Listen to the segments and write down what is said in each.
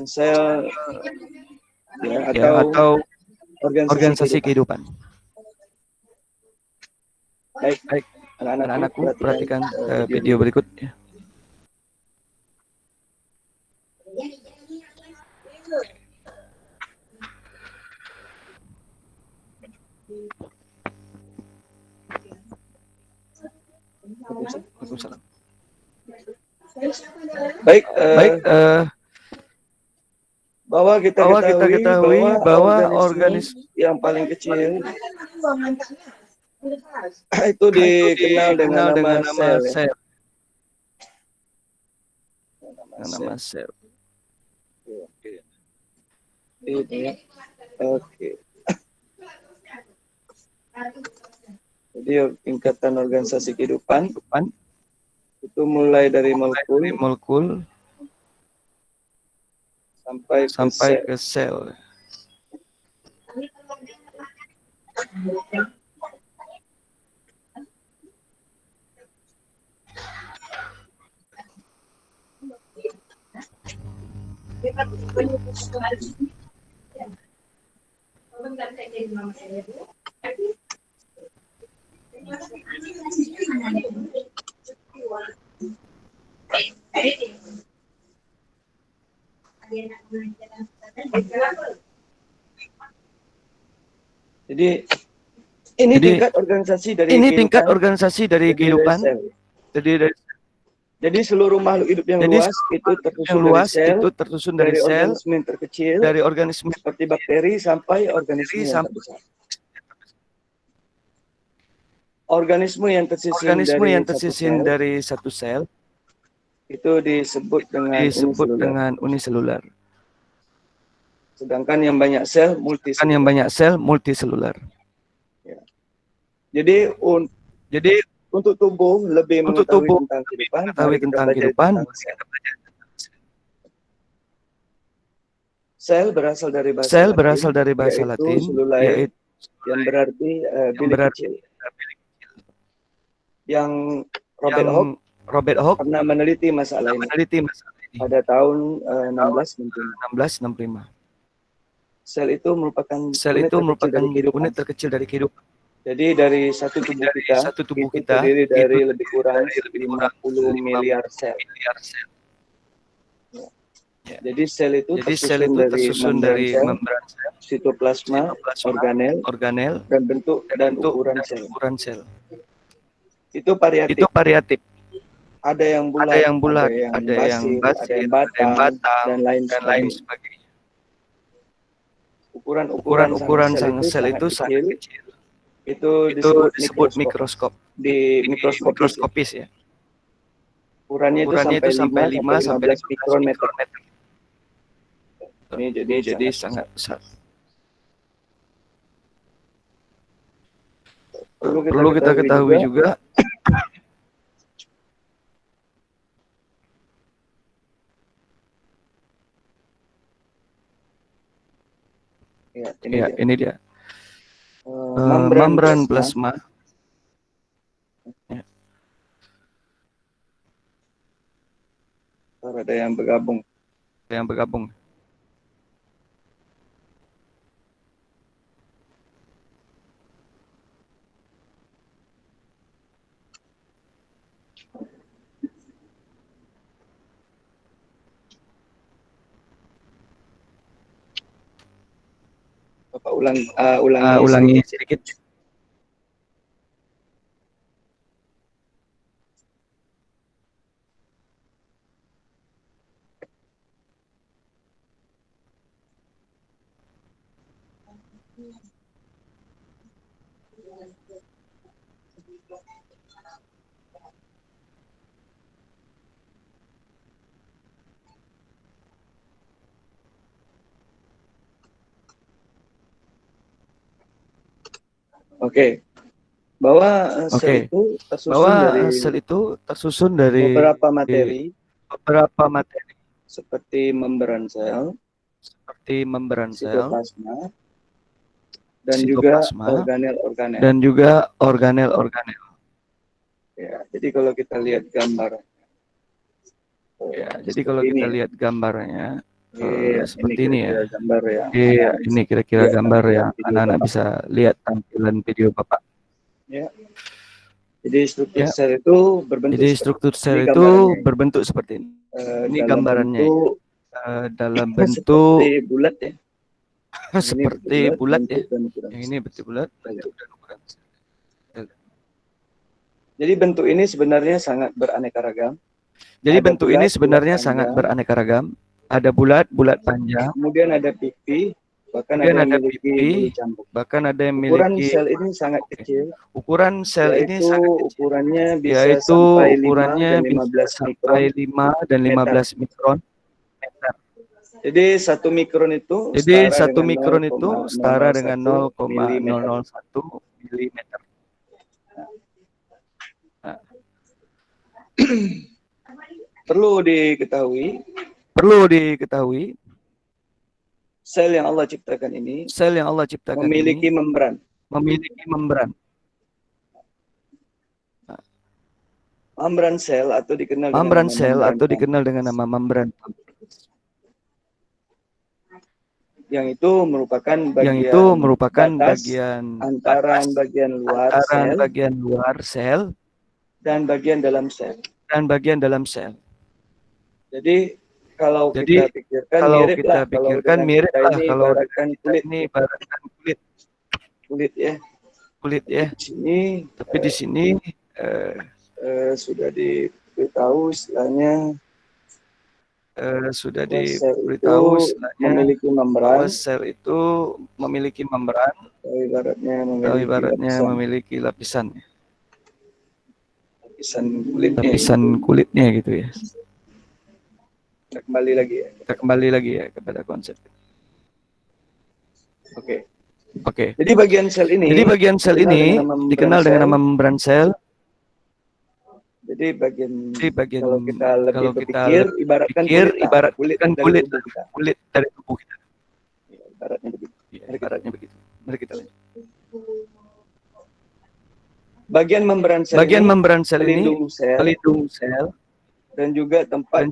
sel ya, atau organisasi kehidupan. Baik, Baik, anak-anakku, anak-anakku perhatikan video video berikut. Ya. Waalaikumsalam. Baik, Baik, bahwa kita ketahui bahwa organisme organisme yang paling kecil itu dikenal dengan nama sel. Ya. Nama sel. Oke. Jadi tingkatan organisasi kehidupan itu mulai dari molekul sampai ke sel. Jadi ini tingkat organisasi dari kehidupan. Jadi seluruh makhluk hidup yang luas itu tersusun dari organisme yang terkecil, dari organisme seperti bakteri sampai organisme yang terbesar. Organisme yang tersisa dari satu sel itu disebut dengan uniselular. Sedangkan yang banyak sel multiselular. Ya. Jadi untuk tubuh lebih mengetahui tentang kehidupan, mari kita belajar tentang sel. Sel berasal dari bahasa Latin, yaitu yang berarti bilik kecil. Yang Robert Hooke pernah meneliti masalah ini pada tahun 1665. Sel itu merupakan unit terkecil dari kehidupan. Jadi dari satu tubuh kita terdiri dari lebih kurang 50 miliar sel. Ya. Jadi sel itu tersusun dari membran sel, sitoplasma, organel, dan bentuk dan ukuran sel. Itu variatif. Ada yang bulat, ada yang basir, ada yang batang, dan lain sebagainya. Ukuran sel itu sangat kecil. Itu disebut mikroskop. Di mikroskopis ya. Ukurannya itu sampai 5 sampai 15 mikrometer. Ini jadi sangat besar. Perlu kita ketahui juga ini dia. Membran plasma. Ya. Ada yang bergabung. Bapak ulangi sedikit. Oke. Bahwa sel itu tersusun dari beberapa materi seperti membran sel, sitoplasma, dan juga organel. Ya, jadi kalau kita lihat gambarnya. seperti ini ya. Gambar ya. Ini kira-kira gambar yang anak-anak bisa lihat tampilan video Bapak. Ya. Jadi struktur sel itu berbentuk. Jadi struktur sel itu berbentuk seperti ini. Ini gambarannya. Dalam bentuk seperti bulat ya. Seperti bulat ya. Yang ini bentuk bulat, bentuk dan ukuran. Jadi bentuk ini sebenarnya sangat beraneka ragam. Jadi bentuk ini sebenarnya sangat beraneka ragam. Ada bulat, bulat panjang. Kemudian ada pipi, bahkan ada yang memiliki bulu cambuk. Bahkan ada yang ukuran memiliki sel ini sangat kecil. Ukuran sel ini sangat kecil. Ukurannya bisa Yaitu sampai ukurannya 5 dan 15 mikron. Jadi 1 mikron itu setara dengan 0,001 milimeter. Perlu diketahui sel yang Allah ciptakan ini memiliki membran. Membran sel atau dikenal dengan nama membran. Yang itu merupakan bagian antara bagian luar sel dan bagian dalam sel. Jadi kalau kita pikirkan mirip lah kalau ini ibaratkan kulit ya. Tapi di sini sudah diberitahu istilahnya memiliki membran. Bahwa sel itu memiliki membran. Ibaratnya memiliki lapisan kulitnya gitu ya. Kita kembali lagi ya kepada konsep. Oke. Jadi bagian sel ini dikenal dengan nama membran sel. Jadi bagian kalau kita lebih berpikir ibaratkan kulit dari tubuh kita. Ibaratnya begitu. Mari kita lihat. Bagian membran sel ini pelindung sel dan juga tempat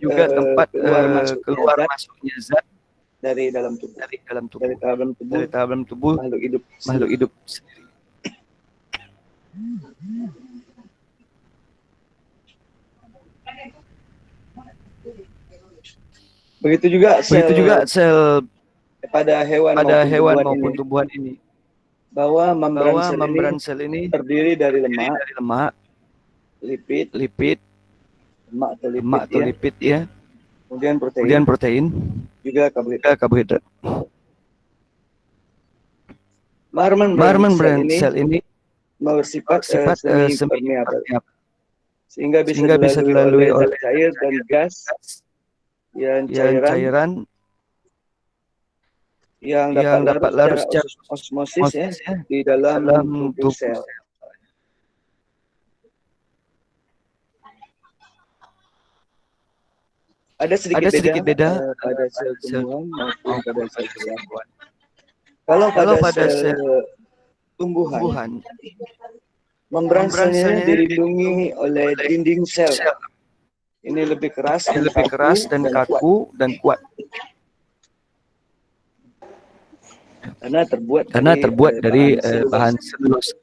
keluar masuknya zat dari dalam tubuh makhluk hidup sendiri. Begitu juga sel pada hewan maupun tumbuhan ini. Bahwa membran sel ini terdiri dari lemak, lipid, lemak atau lipid ya. Kemudian protein, juga karbohidrat. Membran sel ini bersifat semi permeabel, sehingga bisa dilalui oleh cair dan gas yang cairan yang dapat larut secara osmosis ya, di dalam tubuh sel. Ada sedikit beda pada sel tumbuhan maupun pada sel hewan. Kalau pada sel tumbuhan, membran selnya dilindungi oleh dinding sel. Ini lebih keras dan kaku dan kuat. Karena terbuat dari bahan selulosa.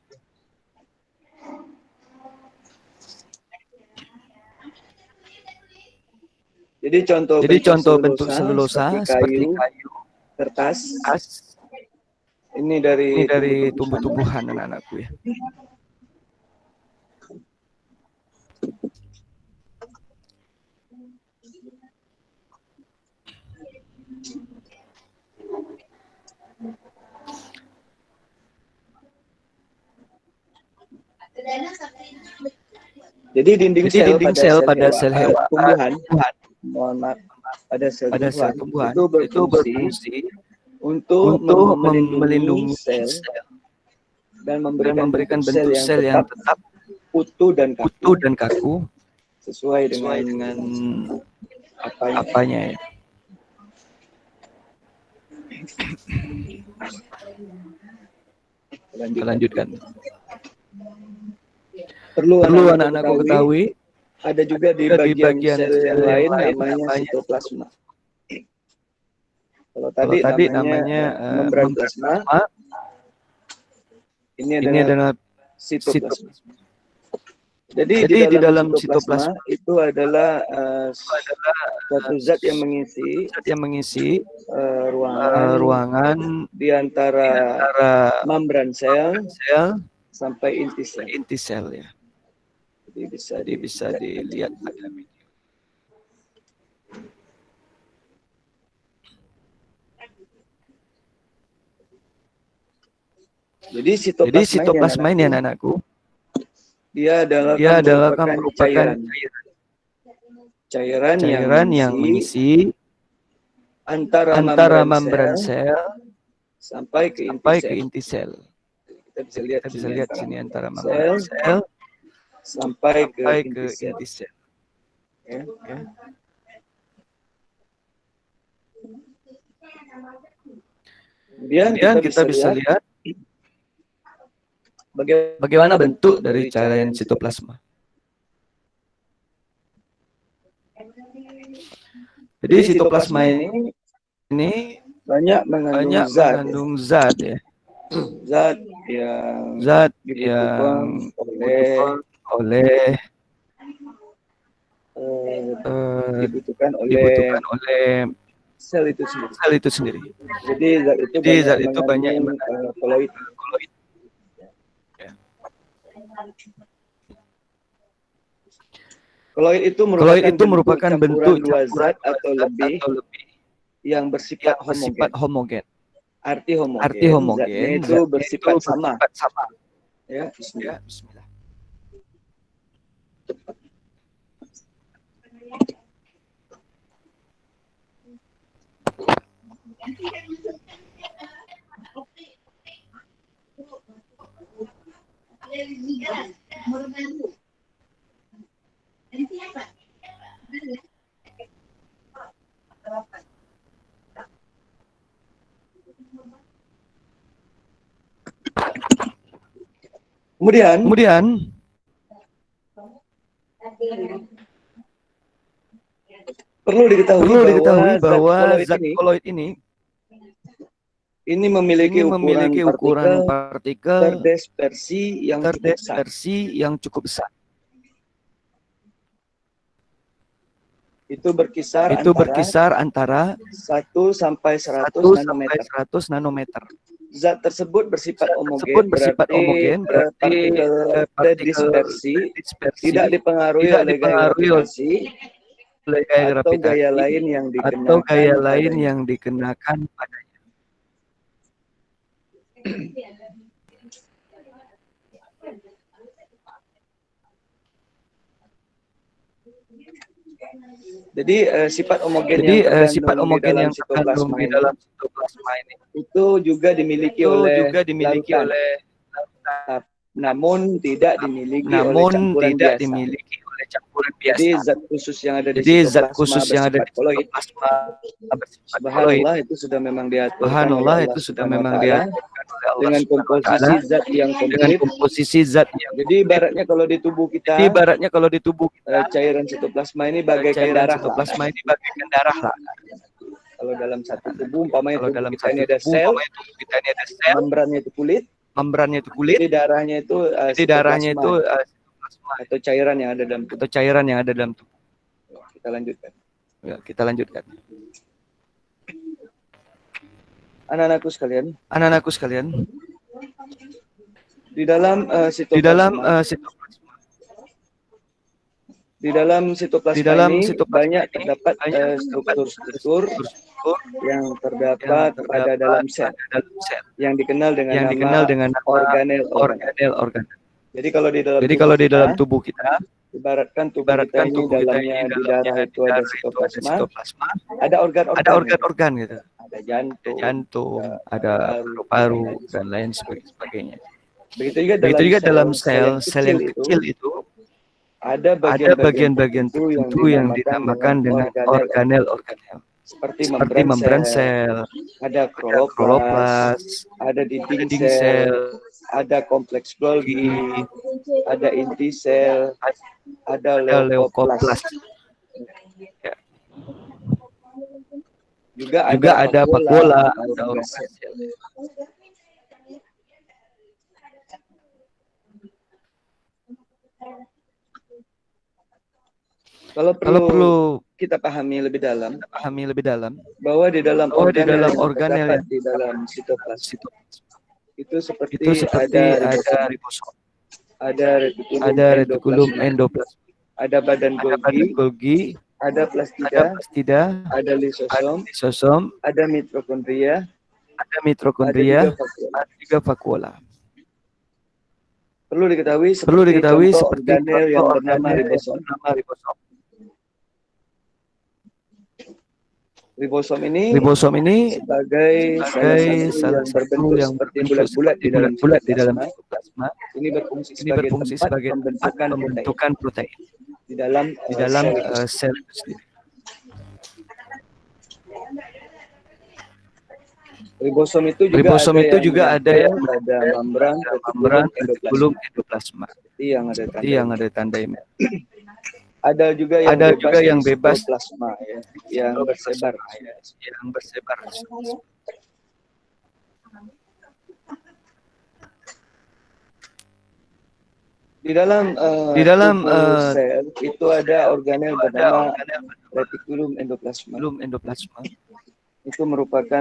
Jadi contoh bentuk selulosa seperti kayu, kertas. Ini dari tumbuh-tumbuhan anak-anakku ya. Jadi dinding sel pada sel hewan, pada sel tumbuhan itu berfungsi untuk melindungi sel dan memberikan bentuk sel yang tetap utuh dan kaku sesuai dengan apanya ya. Lanjutkan. Perlu anak-anakku ketahui, ada juga di bagian sel yang lain namanya sitoplasma. Kalau tadi namanya membran plasma, ini adalah sitoplasma. Jadi di dalam sitoplasma itu adalah suatu zat yang mengisi ruangan di antara membran sel sampai inti sel ya. Jadi bisa dilihat pada video. Jadi sitoplasma ini anak-anakku, dia adalah merupakan cairan yang mengisi antara membran sel sampai ke inti sel. Kita bisa lihat sini antara membran sel sampai ke inti sel. Ya. Kemudian kita bisa lihat bagaimana bentuk dari cairan sitoplasma. Jadi sitoplasma ini banyak mengandung zat ya. Zat yang dibutuhkan oleh sel itu sendiri. Jadi zat itu banyak mengandung koloid. Koloid itu merupakan bentuk dua zat atau lebih yang bersifat homogen. Arti homogen itu bersifat sama. Ya, bismillah. Kemudian perlu diketahui bahwa zat koloid ini memiliki ukuran partikel terdispersi yang cukup besar. Itu berkisar antara 1 sampai 100 nanometer. Zat tersebut bersifat homogen, berarti terdispersi, tidak dipengaruhi oleh gaya gravitasi atau gaya lain yang dikenakan padanya. Jadi sifat homogen yang terkandung di dalam sitoplasma ini itu juga dimiliki oleh lautan, namun tidak dimiliki oleh campuran biasa. Jadi zat khusus yang ada di sitoplasma bersifat koloid. Subhanallah, itu sudah memang diaturkan oleh Allah dengan komposisi zat yang komplit. Jadi ibaratnya kalau di tubuh kita, cairan sitoplasma ini bagaikan darah lah. Kalau dalam satu tubuh, umpamanya tubuh kita ini ada sel, membrannya itu kulit, jadi darahnya itu sitoplasma atau cairan yang ada dalam tubuh. Kita lanjutkan. Anak-anakku sekalian, di dalam sitoplasma ini banyak terdapat struktur yang terdapat pada dalam sel yang dikenal dengan organel. Jadi kalau di dalam tubuh kita, ibaratkan tubuh kita ini dalamnya di darah itu ada sitoplasma, ada organ gitu. Ada jantung, ada paru-paru dan lain sebagainya. Begitu juga dalam sel yang kecil itu ada bagian-bagian tertentu yang dinamakan dengan organel. Seperti membran sel, ada kloroplas, ada dinding sel, ada kompleks Golgi, ada inti sel, ada leukoplas. Juga ada vakuola atau organ sel. Kalau perlu kita pahami lebih dalam, bahwa di dalam organel yang di dalam sitoplasma itu seperti ada ribosom, ada retikulum endoplasma, ada badan Golgi, ada plastida, ada lisosom, ada mitokondria, ada juga vakuola. Perlu diketahui seperti contoh organel yang bernama ribosom. Ribosom ini sebagai salah satu yang berbentuk seperti bulat-bulat di dalam sitoplasma. Ini berfungsi sebagai tempat pembentukan protein di dalam sel itu sendiri. Ribosom itu juga ada yang pada membran retikulum endoplasma, seperti yang ada tanda ini. Ada juga yang bebas plasma, ya, yang bersebar. Di dalam sel itu ada organel bernama retikulum endoplasma. Itu merupakan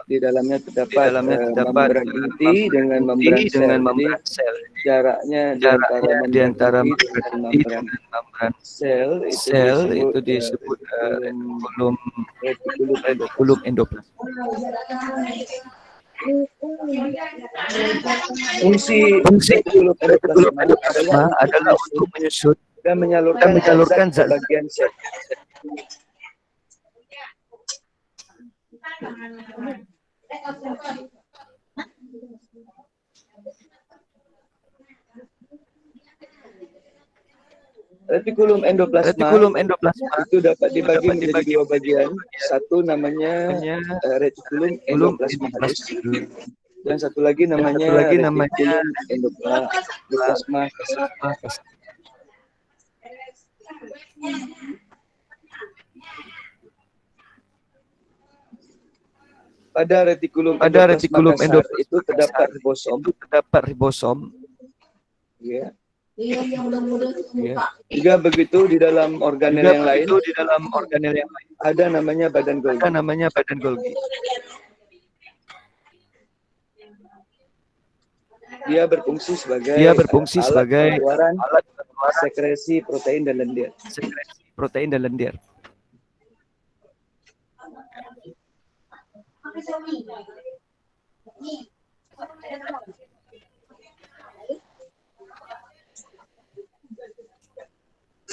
di dalamnya terdapat membran inti dengan membran sel. Jaraknya di antara membran inti dengan membran sel itu disebut retikulum endoplasma. Fungsi retikulum endoplasma adalah untuk menyusut dan menyalurkan zat bagian sel. Retikulum endoplasma itu dapat dibagi menjadi dua bagian. Satu namanya retikulum endoplasma halus, dan satu lagi namanya retikulum endoplasma kasar. Pada retikulum endoplasma itu terdapat ribosom. Ya. Juga begitu di dalam organel yang lain. Ada namanya badan Golgi. Dia berfungsi sebagai alat pengeluaran sekresi protein dan lendir.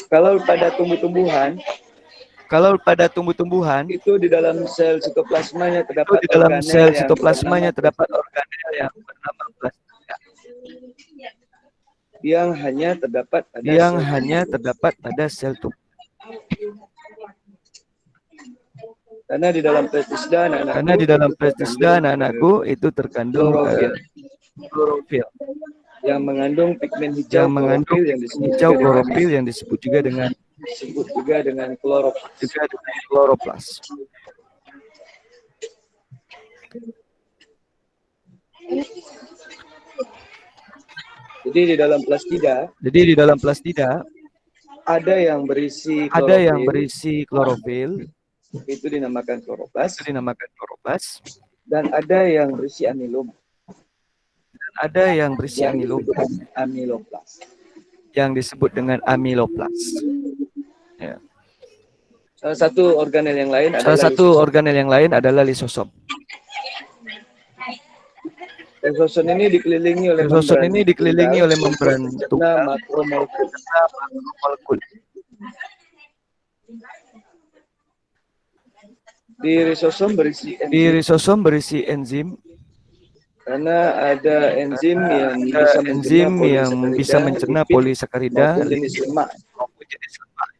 Kalau pada tumbuh-tumbuhan itu di dalam sel sitoplasmanya terdapat organel yang bernama plastida, yang hanya terdapat pada sel tumbuh. Karena di dalam plastida anak-anakku itu terkandung klorofil yang mengandung pigmen hijau klorofil yang disebut juga dengan kloroplas. Jadi di dalam plastida ada yang berisi klorofil, itu dinamakan kloroplas, dan ada yang berisi amilom. Amiloplas. Yang disebut dengan amiloplas. Ya. Salah satu organel yang lain adalah lisosom. Lisosom ini dikelilingi oleh membran tunggal makromolekul. Di risosom berisi enzim. Karena ada enzim yang bisa mencerna polisakarida maupun jenis lemak.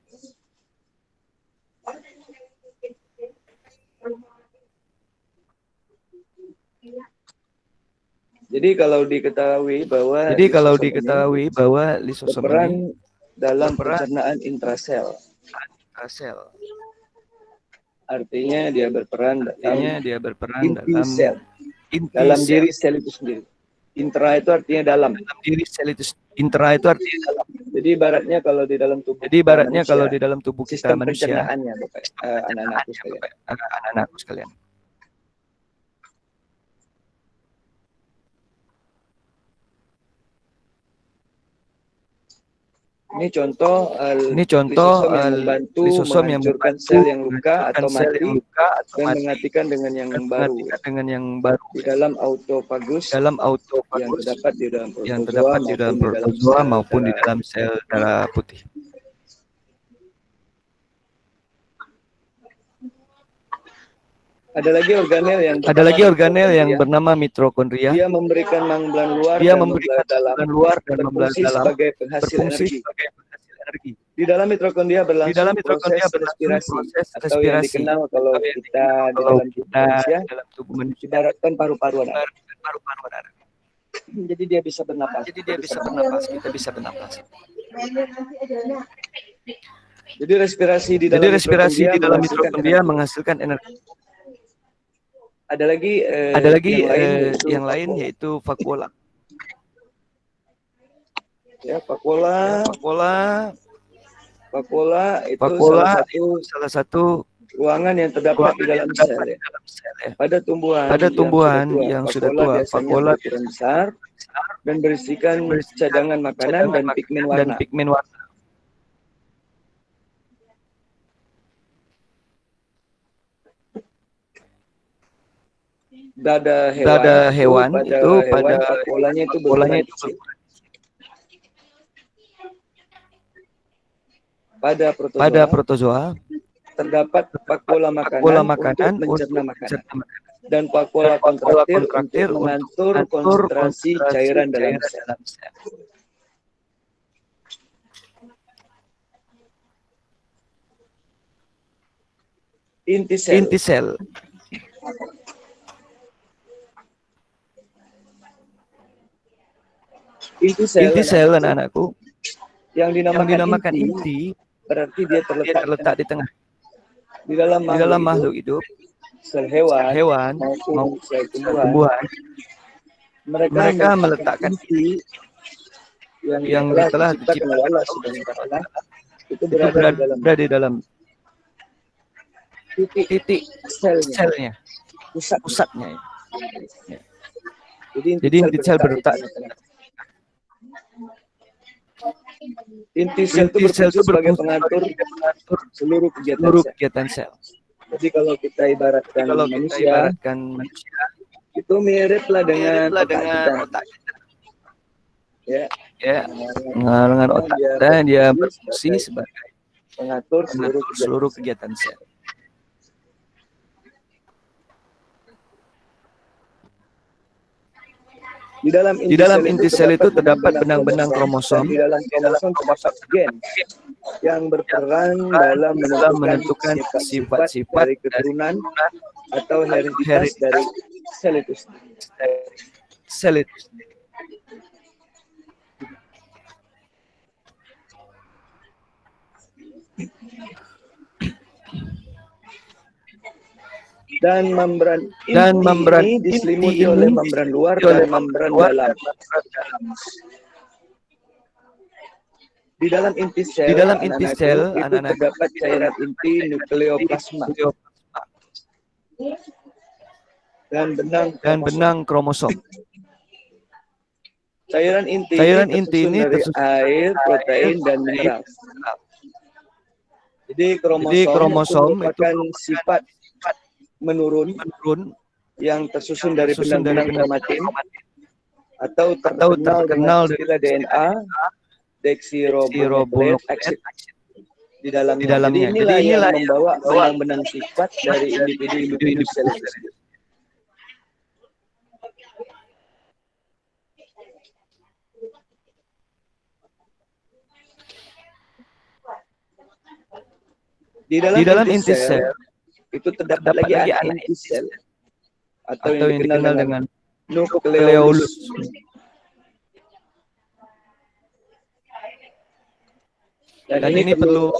Jadi kalau diketahui bahwa lisosom ini berperan dalam pencernaan intrasel. artinya dia berperan dalam inti sel, dalam diri sel itu sendiri. Intra itu artinya dalam diri sel itu. Intra itu artinya dalam. Jadi ibaratnya kalau di dalam tubuh kita sistem manusia, pencernaannya, anak-anakku sekalian. Ini contoh lisosom yang menghancurkan sel yang luka atau mati dan menggantikan dengan yang baru. Di dalam autofagus yang terdapat di dalam protozoa maupun di dalam sel darah putih. Ada lagi organel yang bernama mitokondria. Dia memberikan membran luar dan membran dalam sebagai penghasil energi. Di dalam mitokondria berlangsung proses respirasi atau yang dikenal kalau kita di dalam tubuh manusia ibaratkan paru-paru ada. Jadi dia bisa bernapas. Kita bisa bernapas. Jadi respirasi di dalam mitokondria menghasilkan energi. Ada lagi yang lain yaitu vakuola. Ya, vakuola itu salah satu ruangan yang terdapat di dalam sel. Pada tumbuhan yang sudah tua, vakuola besar dan berisikan cadangan makanan dan pigmen warna. Dada hewan itu pada vakuolanya itu berukuran kecil. Pada protozoa terdapat vakuola makanan untuk mencerna makanan dan vakuola kontraktil untuk mengatur konsentrasi cairan dalam sel. Inti sel. Inti sel anak-anakku yang dinamakan inti berarti dia terletak di tengah. Di dalam makhluk hidup, sel hewan maupun sel tumbuhan, mereka meletakkan inti yang telah diciptakan Allah itu berada di dalam titik selnya, pusatnya. Jadi inti sel berletak. Inti sel itu berfungsi sebagai pengatur seluruh kegiatan sel. Jadi kalau kita ibaratkan manusia itu miriplah dengan otak kita. Ya, dengan otak dan dia berfungsi sebagai pengatur seluruh kegiatan sel. Di dalam inti sel itu terdapat benang-benang kromosom. Di dalam kromosom terdapat gen yang berperan dalam menentukan sifat-sifat dari keturunan atau hereditas dari sel itu sendiri. Dan membran ini diselimuti oleh membran luar dan membran dalam. Di dalam inti sel itu terdapat cairan inti nukleoplasma dan benang kromosom. Cairan inti ini tersusun dari air, protein, dan mineral. Jadi kromosom itu merupakan sifat menurun yang tersusun dari benang-benang kromatin atau terkenal dengan DNA deoxyribonucleic acid di dalamnya. Jadi inilah yang membawa benang-benang sifat dari individu sel. Di dalam inti sel itu terdapat lagi anak inti sel atau yang dikenal dengan nukleolus. Dan ini perlu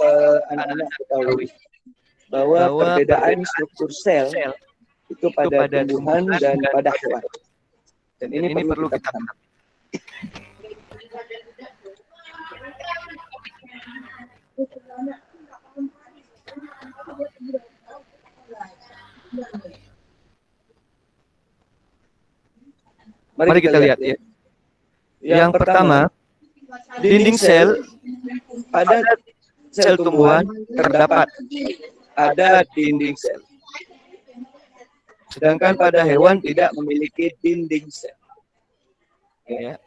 anak-anak ketahui. bahwa perbedaan struktur sel itu pada tumbuhan dan pada hewan. Dan ini perlu kita pahami. Mari kita lihat ya. Yang pertama, dinding sel pada sel tumbuhan terdapat ada dinding sel. Sedangkan pada hewan tidak memiliki dinding sel. Ya.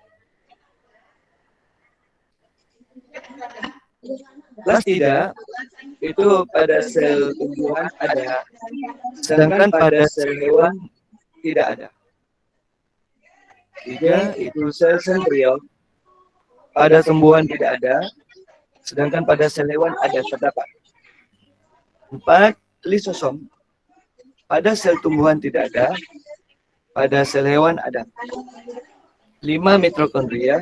Plastida itu pada sel tumbuhan ada, sedangkan pada sel hewan tidak ada. 3 itu sel sentriol pada tumbuhan tidak ada, sedangkan pada sel hewan ada terdapat. 4 lisosom pada sel tumbuhan tidak ada, pada sel hewan ada. 5 mitokondria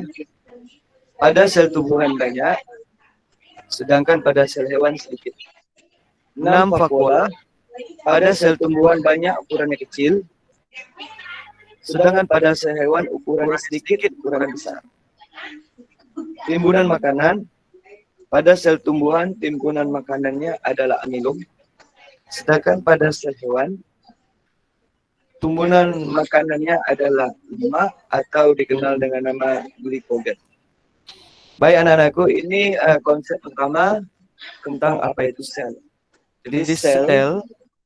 pada sel tumbuhan banyak, sedangkan pada sel hewan sedikit. 6 vakuola pada sel tumbuhan banyak, ukurannya kecil, sedangkan pada sel hewan ukurannya sedikit, ukurannya besar. Timbunan makanan pada sel tumbuhan, timbunan makanannya adalah amilum, sedangkan pada sel hewan timbunan makanannya adalah lemak atau dikenal dengan nama glikogen. Baik anak-anakku, ini konsep pertama tentang apa itu sel. Jadi sel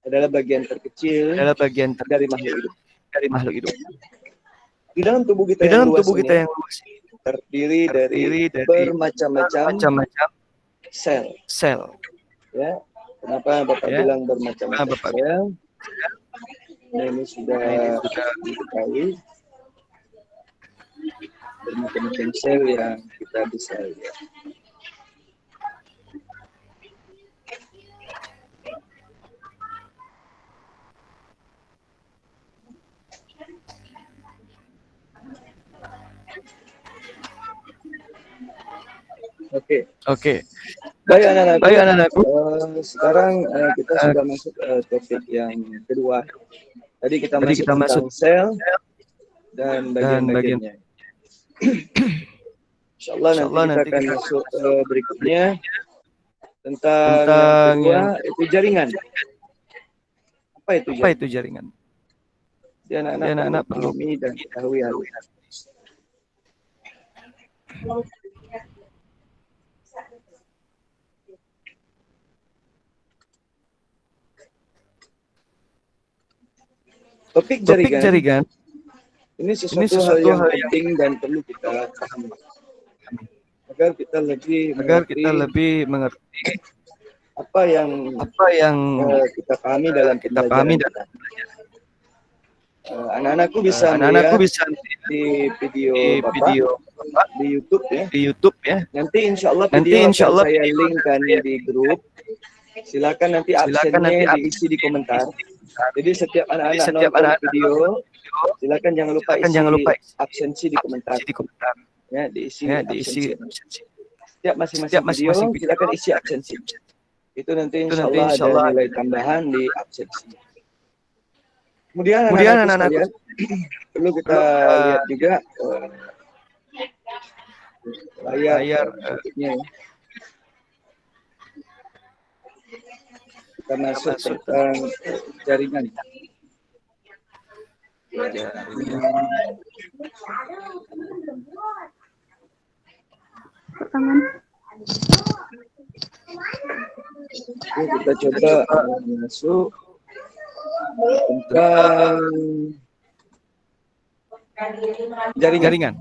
adalah bagian terkecil dari makhluk hidup. Di dalam tubuh kita yang luas terdiri dari bermacam-macam sel. Ya, kenapa Bapak bilang bermacam-macam sel? Nah, ini sudah diketahui bermacam-macam sel yang kita bisa lihat. Oke. Baik anak-anakku. Sekarang kita sudah masuk topik yang kedua. Tadi kita masuk sel dan bagian-bagiannya. Insyaallah nanti kita akan masuk berikutnya tentang yang kedua, itu jaringan. Apa itu jaringan? Dia anak-anak perlu dan ketahui hal ini. Topik jaringan ini sesuatu hal yang penting dan perlu kita pahami agar kita lebih mengerti apa yang kita pahami dalam pembelajaran. Anak-anakku bisa melihat di video Bapak di YouTube ya. Nanti insyaallah video akan saya linkkan di grup. Silakan nanti absennya diisi di komentar. Jadi setiap anak-anak nonton video, silakan jangan lupa absensi di komentar. Ya, diisi absensi. Setiap masing-masing video silakan isi absensi. Itu nanti insyaallah ada nilai tambahan di absensi. Kemudian anak-anak perlu kita lihat juga layar ya. Kita masuk tentang jaringan. Kita coba masuk tentang jaringan.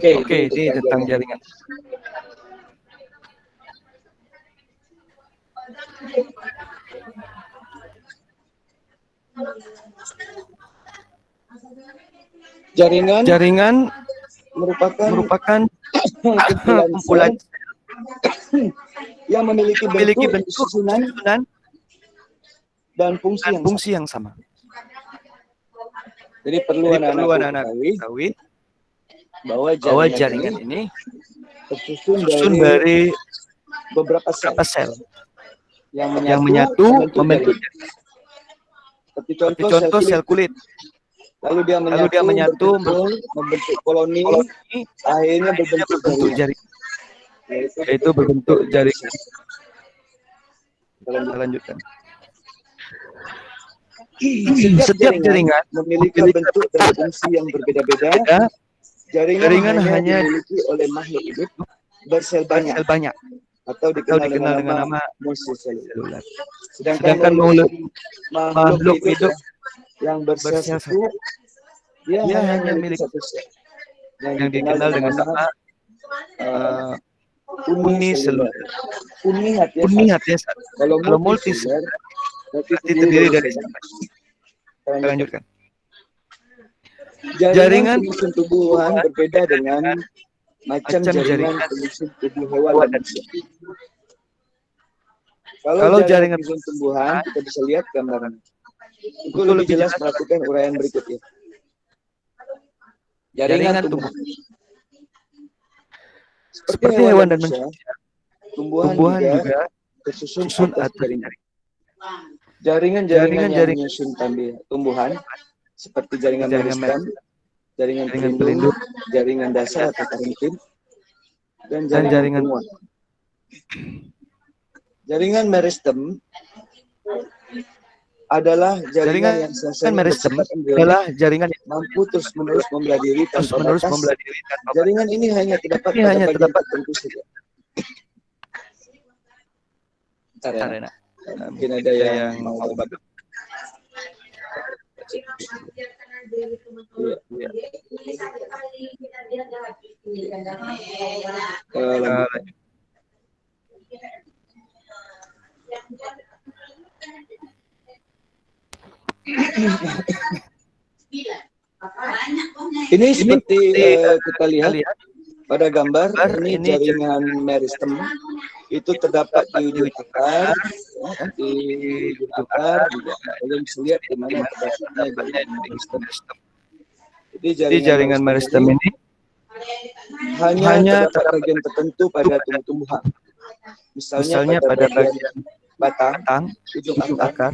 Oke, ini tentang jaringan. Jaringan merupakan kumpulan yang memiliki bentuk susunan dan fungsi yang sama. Jadi perlu anak-anak ketahui bahwa jaringan ini tersusun dari beberapa sel yang menyatu membentuk jaringan. Seperti contoh sel kulit. Lalu dia menyatu membentuk koloni, akhirnya berbentuk jaringan. Yaitu berbentuk jaringan. Kita lanjutkan. Setiap jaringan memiliki bentuk dan fungsi yang berbeda-beda. Jaringan hanya dimiliki oleh makhluk hidup bersel banyak atau dikenal dengan nama multiselular. Sedangkan makhluk hidup yang bersel satu, dia hanya memiliki satu sel yang dikenal dengan nama uniselular. Uni artinya satu. Kalau multiselular berarti terdiri dari satu. Kita lanjutkan. Jaringan penyusun tumbuhan berbeda dengan macam jaringan penyusun tubuh hewan dan manusia. Kalau jaringan penyusun tumbuhan, kita bisa lihat gambaran. Untuk lebih jelas melakukan uraian berikut ya. Jaringan tumbuhan. Seperti hewan dan manusia, tumbuhan juga tersusun atas jaringan. Jaringan yang menyusun tumbuhan seperti jaringan meristem, jaringan pelindung, jaringan dasar atau parenkim, dan jaringan penguat. Jaringan meristem adalah jaringan yang jaringan yang mampu terus-menerus membelah diri tanpa batas. Jaringan ini hanya terdapat pada bagian tertentu saja. Mungkin ada yang mau berbagi. Ini seperti kita lihat pada gambar ini jaringan meristem itu terdapat di ujung akar, juga. Kalian bisa lihat di mana terdapatnya jaringan meristem. Jadi jaringan meristem ini hanya terdapat bagian tertentu pada tumbuh-tumbuhan. Misalnya pada bagian batang, ujung akar,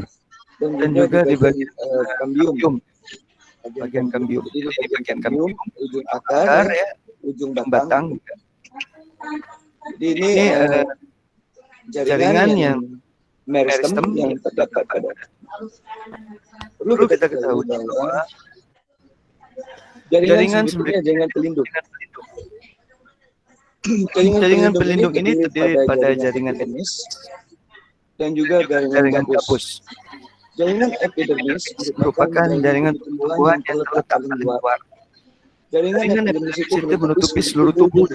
dan juga di bagian kambium. Bagian kambium. Jadi di bagian kambium, ujung akar, ujung batang. Jadi ini jaringan yang meristem yang terdapat pada. Perlu kita ketahui bahwa jaringan sebetulnya jaringan pelindung. Jaringan pelindung ini terdiri pada jaringan epidermis dan juga jaringan gabus. Jaringan epidermis merupakan jaringan tumbuhan yang terletak paling luar. Jaringan epidermis itu menutupi seluruh tubuh,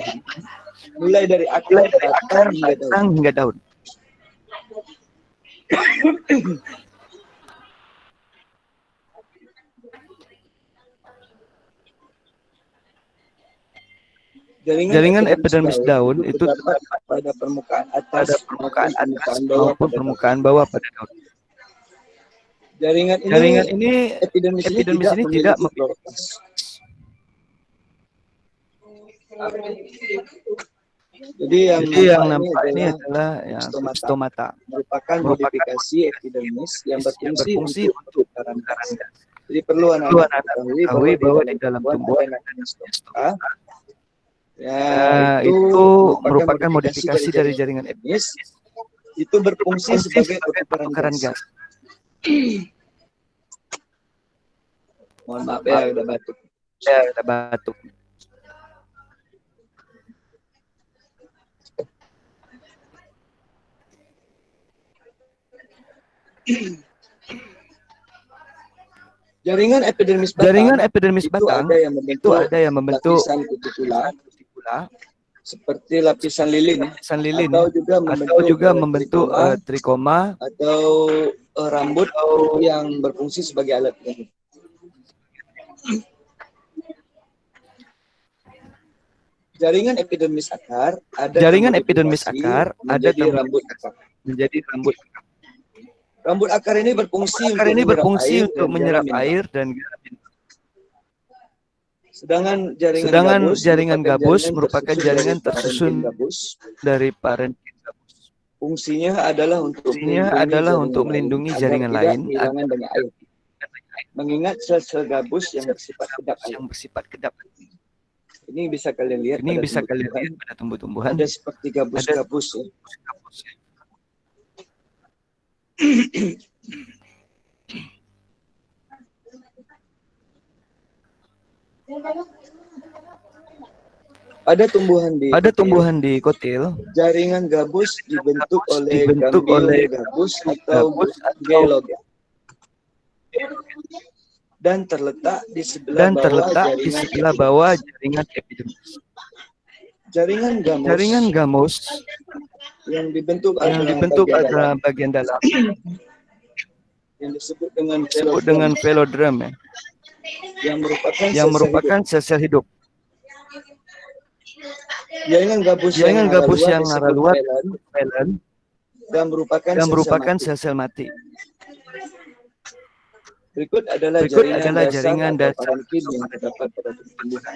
mulai dari akar, batang hingga daun. Jaringan epidermis daun itu terdapat pada permukaan atas maupun permukaan bawah pada daun. Jaringan ini epidermis ini tidak memiliki. Jadi yang nampak ini adalah stomata, merupakan modifikasi epidermis yang berfungsi untuk pemutaran gas. Jadi perlu anak-anak ketahui bahwa di dalam tumbuhan ada stomata. Itu merupakan modifikasi dari jaringan epidermis. Itu berfungsi sebagai pertukaran gas. Mohon maaf ya, udah batuk. Jaringan epidermis batang itu ada yang membentuk lapisan kutikula seperti lapisan lilin atau juga membentuk trikoma atau rambut yang berfungsi sebagai alat. Jaringan epidermis akar ada ada rambut akar. Menjadi rambut. Rambut akar ini berfungsi untuk menyerap air dan sedangkan jaringan gabus merupakan jaringan tersusun dari parenkim gabus. Fungsinya adalah untuk melindungi jaringan lain kehilangan banyak air. Mengingat sel-sel gabus yang bersifat kedap. Ini bisa kalian lihat pada tumbuh-tumbuhan. Ada seperti gabus-gabus ya. Pada tumbuhan di kotil, jaringan gabus dibentuk oleh gabus atau geloga dan terletak di sebelah bawah jaringan epidermis. Jaringan gamos yang dibentuk adalah bagian dalam yang disebut dengan velodrome yang merupakan sel-sel hidup. Jaringan gabus yang arah luar velen dan merupakan sel-sel mati. Berikut adalah jaringan dasar yang terdapat pada tumbuhan.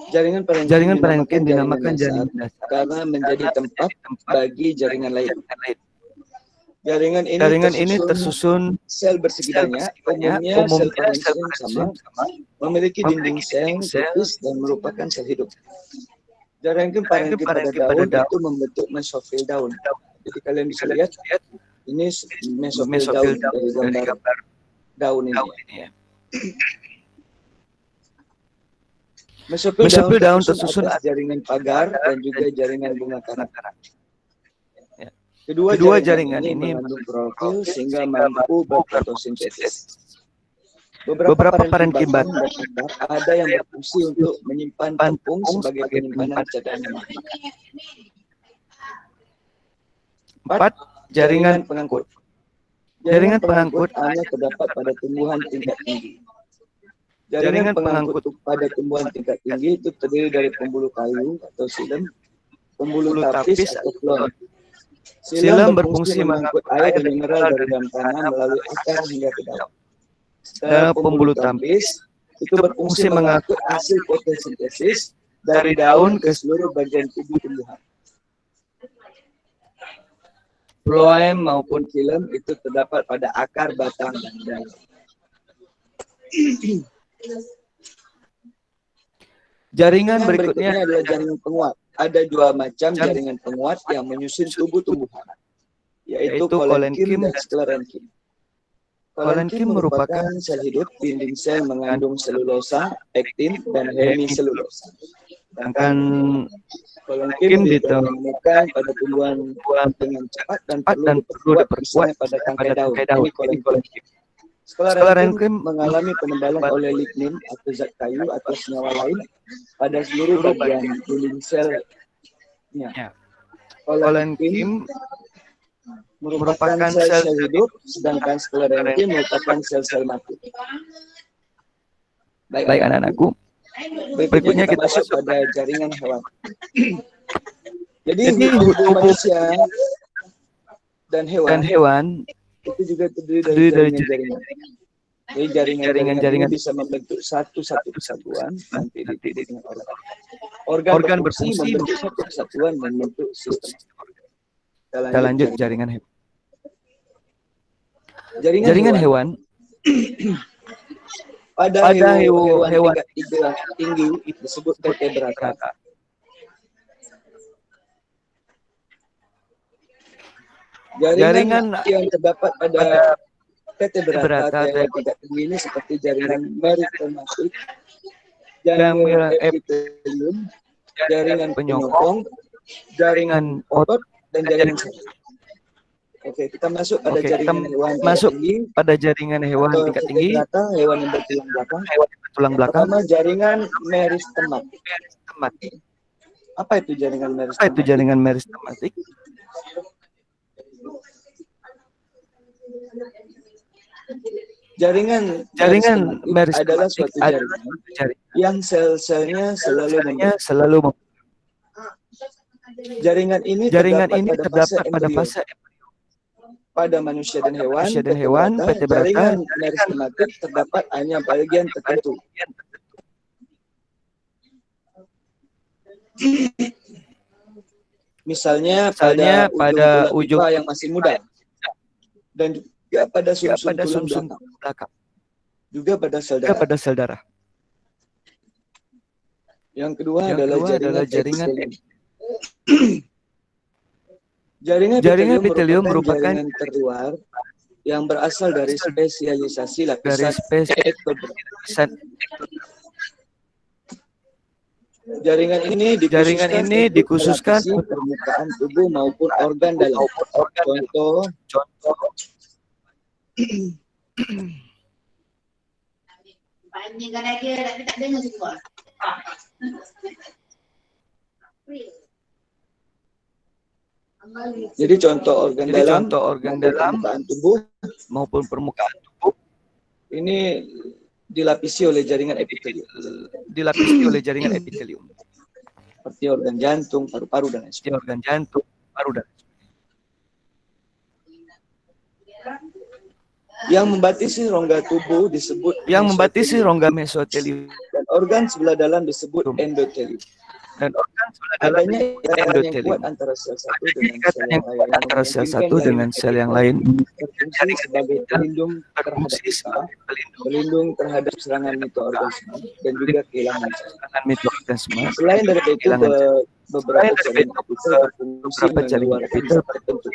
Jaringan parenkim dinamakan jaringan dasar karena menjadi tempat bagi jaringan lain. Jaringan ini tersusun sel bersegi banyak, umumnya sel parenkim sama, memiliki dinding sel tipis dan merupakan sel hidup. Jaringan parenkim pada daun itu membentuk mesofil daun. Jadi kalian bisa lihat ini mesofil daun dari gambar daun ini. Ya. Mesofil daun tersusun atas jaringan pagar dan juga jaringan bunga karang. Kedua jaringan ini mengandung klorofil sehingga mampu berfotosintesis. Beberapa parenkim batang ada yang berfungsi untuk menyimpan tepung sebagai penyimpanan cadangan. 4. Jaringan pengangkut. Jaringan pengangkut hanya terdapat pada tumbuhan tingkat tinggi. Jaringan pengangkut pada tumbuhan tingkat tinggi itu terdiri dari pembuluh kayu atau silem, pembuluh tapis atau floem. Silem berfungsi mengangkut air dan mineral dari dalam tanah melalui akar hingga ke daun. Sedangkan pembuluh tapis itu berfungsi mengangkut hasil fotosintesis dari daun ke seluruh bagian tubuh tumbuhan. Floem maupun silem itu terdapat pada akar, batang, dan daun. Jaringan berikutnya adalah jaringan penguat. Ada dua macam jaringan penguat yang menyusun tubuh tumbuhan, yaitu kolenkim dan sklerenkim. Kolenkim merupakan sel hidup, dinding sel mengandung selulosa, pektin, dan hemiselulosa. Sedangkan kolenkim ditemukan pada tumbuhan dengan cepat dan perlu diperkuat pada tangkai daun. Ini kolenkim. Sklerenkim mengalami penebalan oleh lignin atau zat kayu atau senyawa lain pada seluruh bagian dinding selnya. Kolenkim merupakan sel-sel hidup, sedangkan sklerenkim merupakan sel-sel mati. Baik anak-anakku, berikutnya kita masuk pada jaringan hewan. Jadi tubuh manusia dan hewan itu juga terdiri dari jaringan. Jadi jaringan bisa membentuk satu kesatuan nanti dengan organ berfungsi membentuk satu kesatuan dan membentuk sistem. Kita lanjut jaringan hewan. Jaringan hewan pada hewan tingkat tinggi disebut vertebrata. Jaringan yang terdapat pada vertebrata yang tingkat tinggi ini seperti jaringan meristematik, jaringan epitelium, jaringan penyokong, jaringan otot, dan jaringan saraf. Oke, kita masuk pada jaringan hewan tingkat tinggi. Hewan yang bertulang belakang. Pertama, jaringan meristematik. Apa itu jaringan meristematik? Jaringan meristematik adalah suatu jaringan yang sel-selnya selalu jaringan ini terdapat pada fase pada manusia dan hewan, jaringan meristematik terdapat hanya bagian tertentu. Misalnya pada ujung pipa yang masih muda, dan juga pada sumsum tulang belakang, juga pada sel darah. Yang kedua adalah jaringan epitelium. Jaringan epitelium merupakan jaringan terluar yang berasal dari spesialisasi lapisan ektodermis. Jaringan ini dikhususkan untuk permukaan tubuh maupun organ dalam. Contoh jadi contoh organ dalam permukaan tubuh maupun permukaan tubuh ini dilapisi oleh jaringan epitelium. Seperti organ jantung, paru-paru dan lain sebagainya. Yang membatasi rongga tubuh disebut mesotelium. Dan organ sebelah dalam disebut endotelium. Adanya ikatan yang kuat antara sel satu dengan sel yang lain berfungsi sebagai pelindung terhadap serangan mikroorganisme dan juga kehilangan mikroorganisme. Selain dari itu, beberapa jaringan epitel berfungsi mengeluarkan zat tertentu.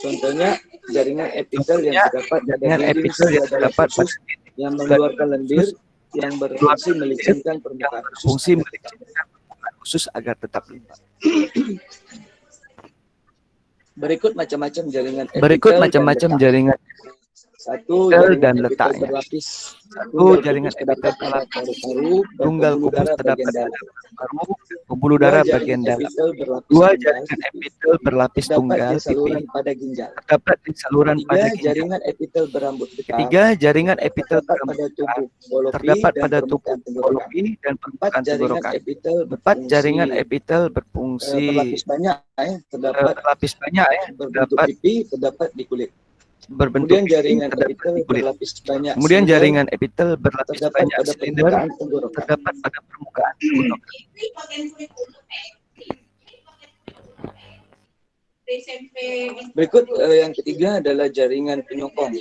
Contohnya jaringan epitel yang terdapat pada usus yang mengeluarkan lendir yang berfungsi melicinkan permukaan usus agar tetap limpah. Berikut macam-macam jaringan jaringan. Satu, jaringan letaknya. Jaringan epitel terdapat paru-paru, tunggal kubus terdapat paru, pembuluh darah bagian dalam. Dua, jaringan epitel berlapis tunggal pipi terdapat di saluran pada ginjal. Jaringan epitel berambut bekam. Ketiga, jaringan epitel terdapat pada tubuh polopi dan permukaan tenggorokan. Empat, jaringan epitel berfungsi berlapis banyak berbentuk pipi terdapat di kulit. Kemudian jaringan epitel berlapis banyak silinder terdapat pada permukaan tenggorokan. Berikut yang ketiga adalah jaringan penyokong.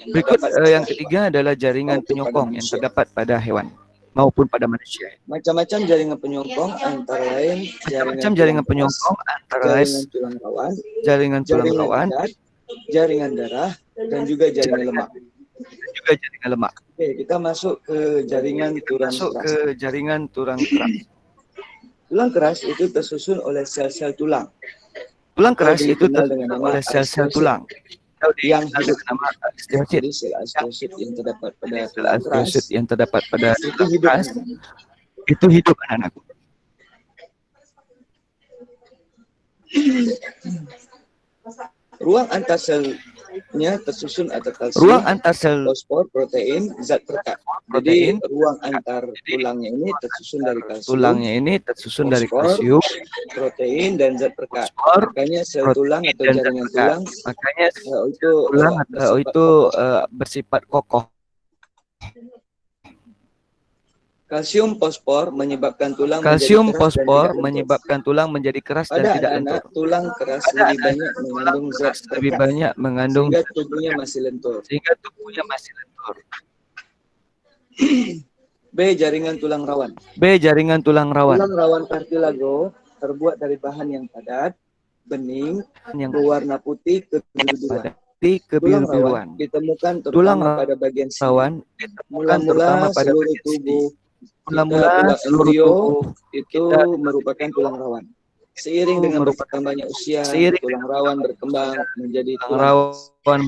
Yang terdapat pada hewan maupun pada manusia. Macam-macam jaringan penyokong antara lain jaringan tulang rawan, jaringan darah, dan juga jaringan lemak. Oke, kita masuk ke jaringan tulang keras. Tulang keras itu tersusun oleh sel-sel tulang. Yang hidup nama osteosit yang terdapat pada tulang keras. Itu hidup anak-anakku. Ruang antar selnya tersusun atas kalsium, fosfor, protein, zat perekat. Jadi ruang antar tulangnya ini tersusun dari kalsium, protein, dan zat perekat. Makanya sel tulang atau jaringan tulang itu bersifat kokoh. Kalsium fosfor menyebabkan tulang menjadi keras dan tidak lentur. Tulang keras lebih banyak mengandung zat sehingga tubuhnya masih lentur. B. Jaringan tulang rawan. Tulang rawan kartilago terbuat dari bahan yang padat, bening, berwarna putih kebiru-biruan. Ditemukan terutama pada bagian sini. Mula-mula seluruh tubuh itu merupakan tulang rawan. Seiring dengan bertambahnya usia, tulang rawan berkembang menjadi tulang rawan.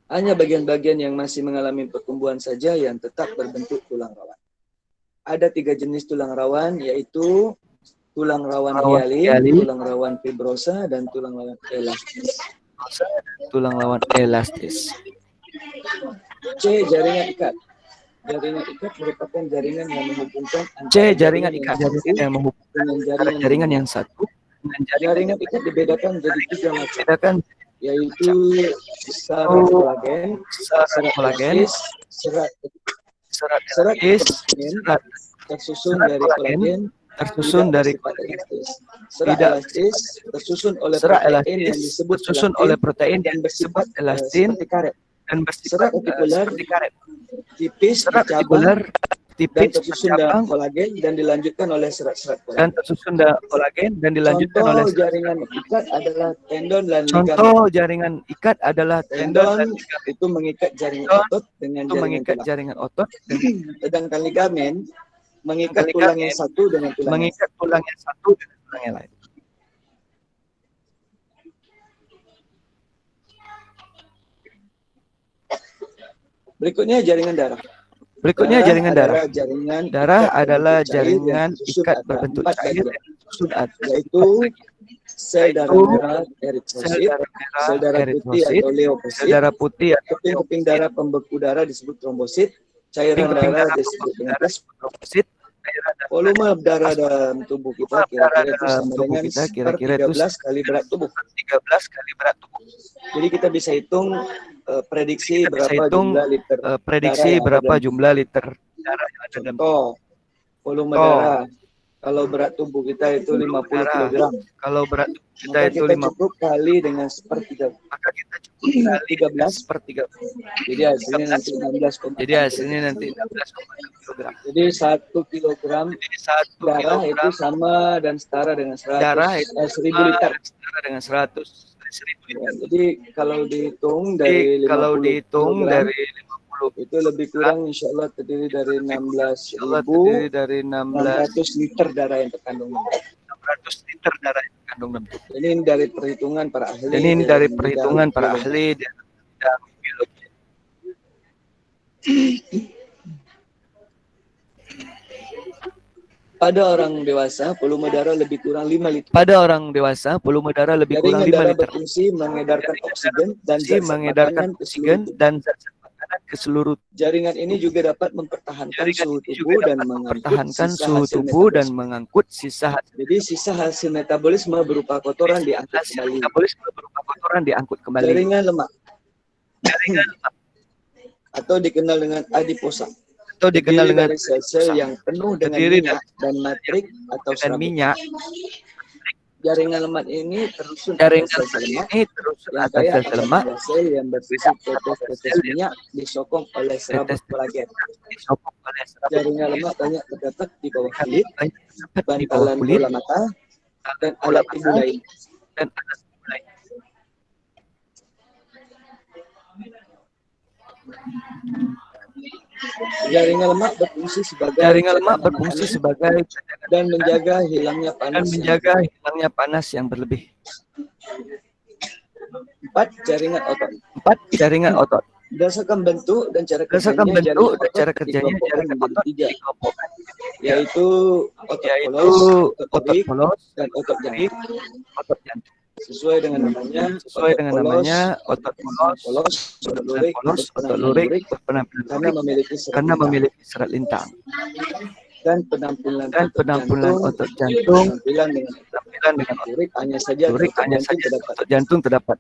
Hanya bagian-bagian yang masih mengalami pertumbuhan saja yang tetap berbentuk tulang rawan. Ada 3 jenis tulang rawan, yaitu tulang rawan hialin, tulang rawan fibrosa, dan tulang rawan elastis. Tulang rawan elastis. C. Jaringan ikat. Jaringan ikat merupakan jaringan yang menghubungkan jaringan ikat yang menghubungkan antara jaringan yang satu dengan jaringan ikat dibedakan jadi 3 macam, yaitu serat kolagen, serat elastis, serat tersusun dari kolagen, tersusun dari serat elastis tersusun oleh protein yang disebut protein yang disebut elastin dan bersifat seperti karet. Tipis, bercabang, dan tersusun dari kolagen dan dilanjutkan oleh serat-serat kolagen. Contoh jaringan ikat adalah tendon dan ligamen. Tendon itu mengikat jaringan otot dengan jaringan otot. Sedangkan ligamen mengikat tulang yang satu dengan tulang yang lain. Berikutnya jaringan darah. Darah adalah jaringan ikat berbentuk cair, yaitu sel darah merah eritrosit, sel darah putih atau leukosit, keping-keping darah pembeku darah disebut trombosit, cairan darah disebut dengan plasmasit. Volume darah dalam tubuh kita kira-kira itu sama dengan 13 kali berat tubuh. Jadi kita bisa hitung prediksi berapa jumlah liter darah yang ada dalam tubuh. Volume darah. Kalau berat tubuh kita itu 50 kg. Maka kita cukup kali dengan sepertiga. Maka kita cukup kali 13 Jadi hasilnya nanti 16,6 kg. Jadi 1 kilogram darah itu sama dan setara dengan 1000 liter. Ya, jadi kalau dihitung dari 50 itu lebih kurang insya Allah terdiri dari 16.600 liter darah yang terkandung. 600 liter darah yang terkandung dalam tubuh. Ini dari perhitungan para ahli. Dan biologi. Pada orang dewasa, volume darah lebih kurang 5 liter. Jaringan darah berfungsi mengedarkan oksigen dan zat makanan ke seluruh. Jaringan ini juga dapat mempertahankan suhu tubuh dan mengangkut sisa hasil. Jadi sisa hasil metabolisme berupa kotoran diangkut kembali. Jaringan lemak atau dikenal dengan adiposa. Dari sel-sel yang penuh dengan minyak dan matrik atau minyak. Jaringan lemak ini tersusun atas sel lemak yang berisi tetes minyak disokong oleh serabut kolagen. Jaringan lemak banyak terdapat di bawah kulit, bantalan bola mata, dan alat tubuh lain. Jaringan lemak berfungsi sebagai dan menjaga hilangnya panas yang berlebih. 4. Jaringan otot. Berdasarkan bentuk dan cara kerjanya jaringan otot dikelompokkan, yaitu otot polos, dan otot jantung. Sesuai dengan namanya, otot polos, otot lurik, karena memiliki serat lintang. Dan penampilan otot jantung, tampilan dengan lurik, hanya saja otot jantung terdapat.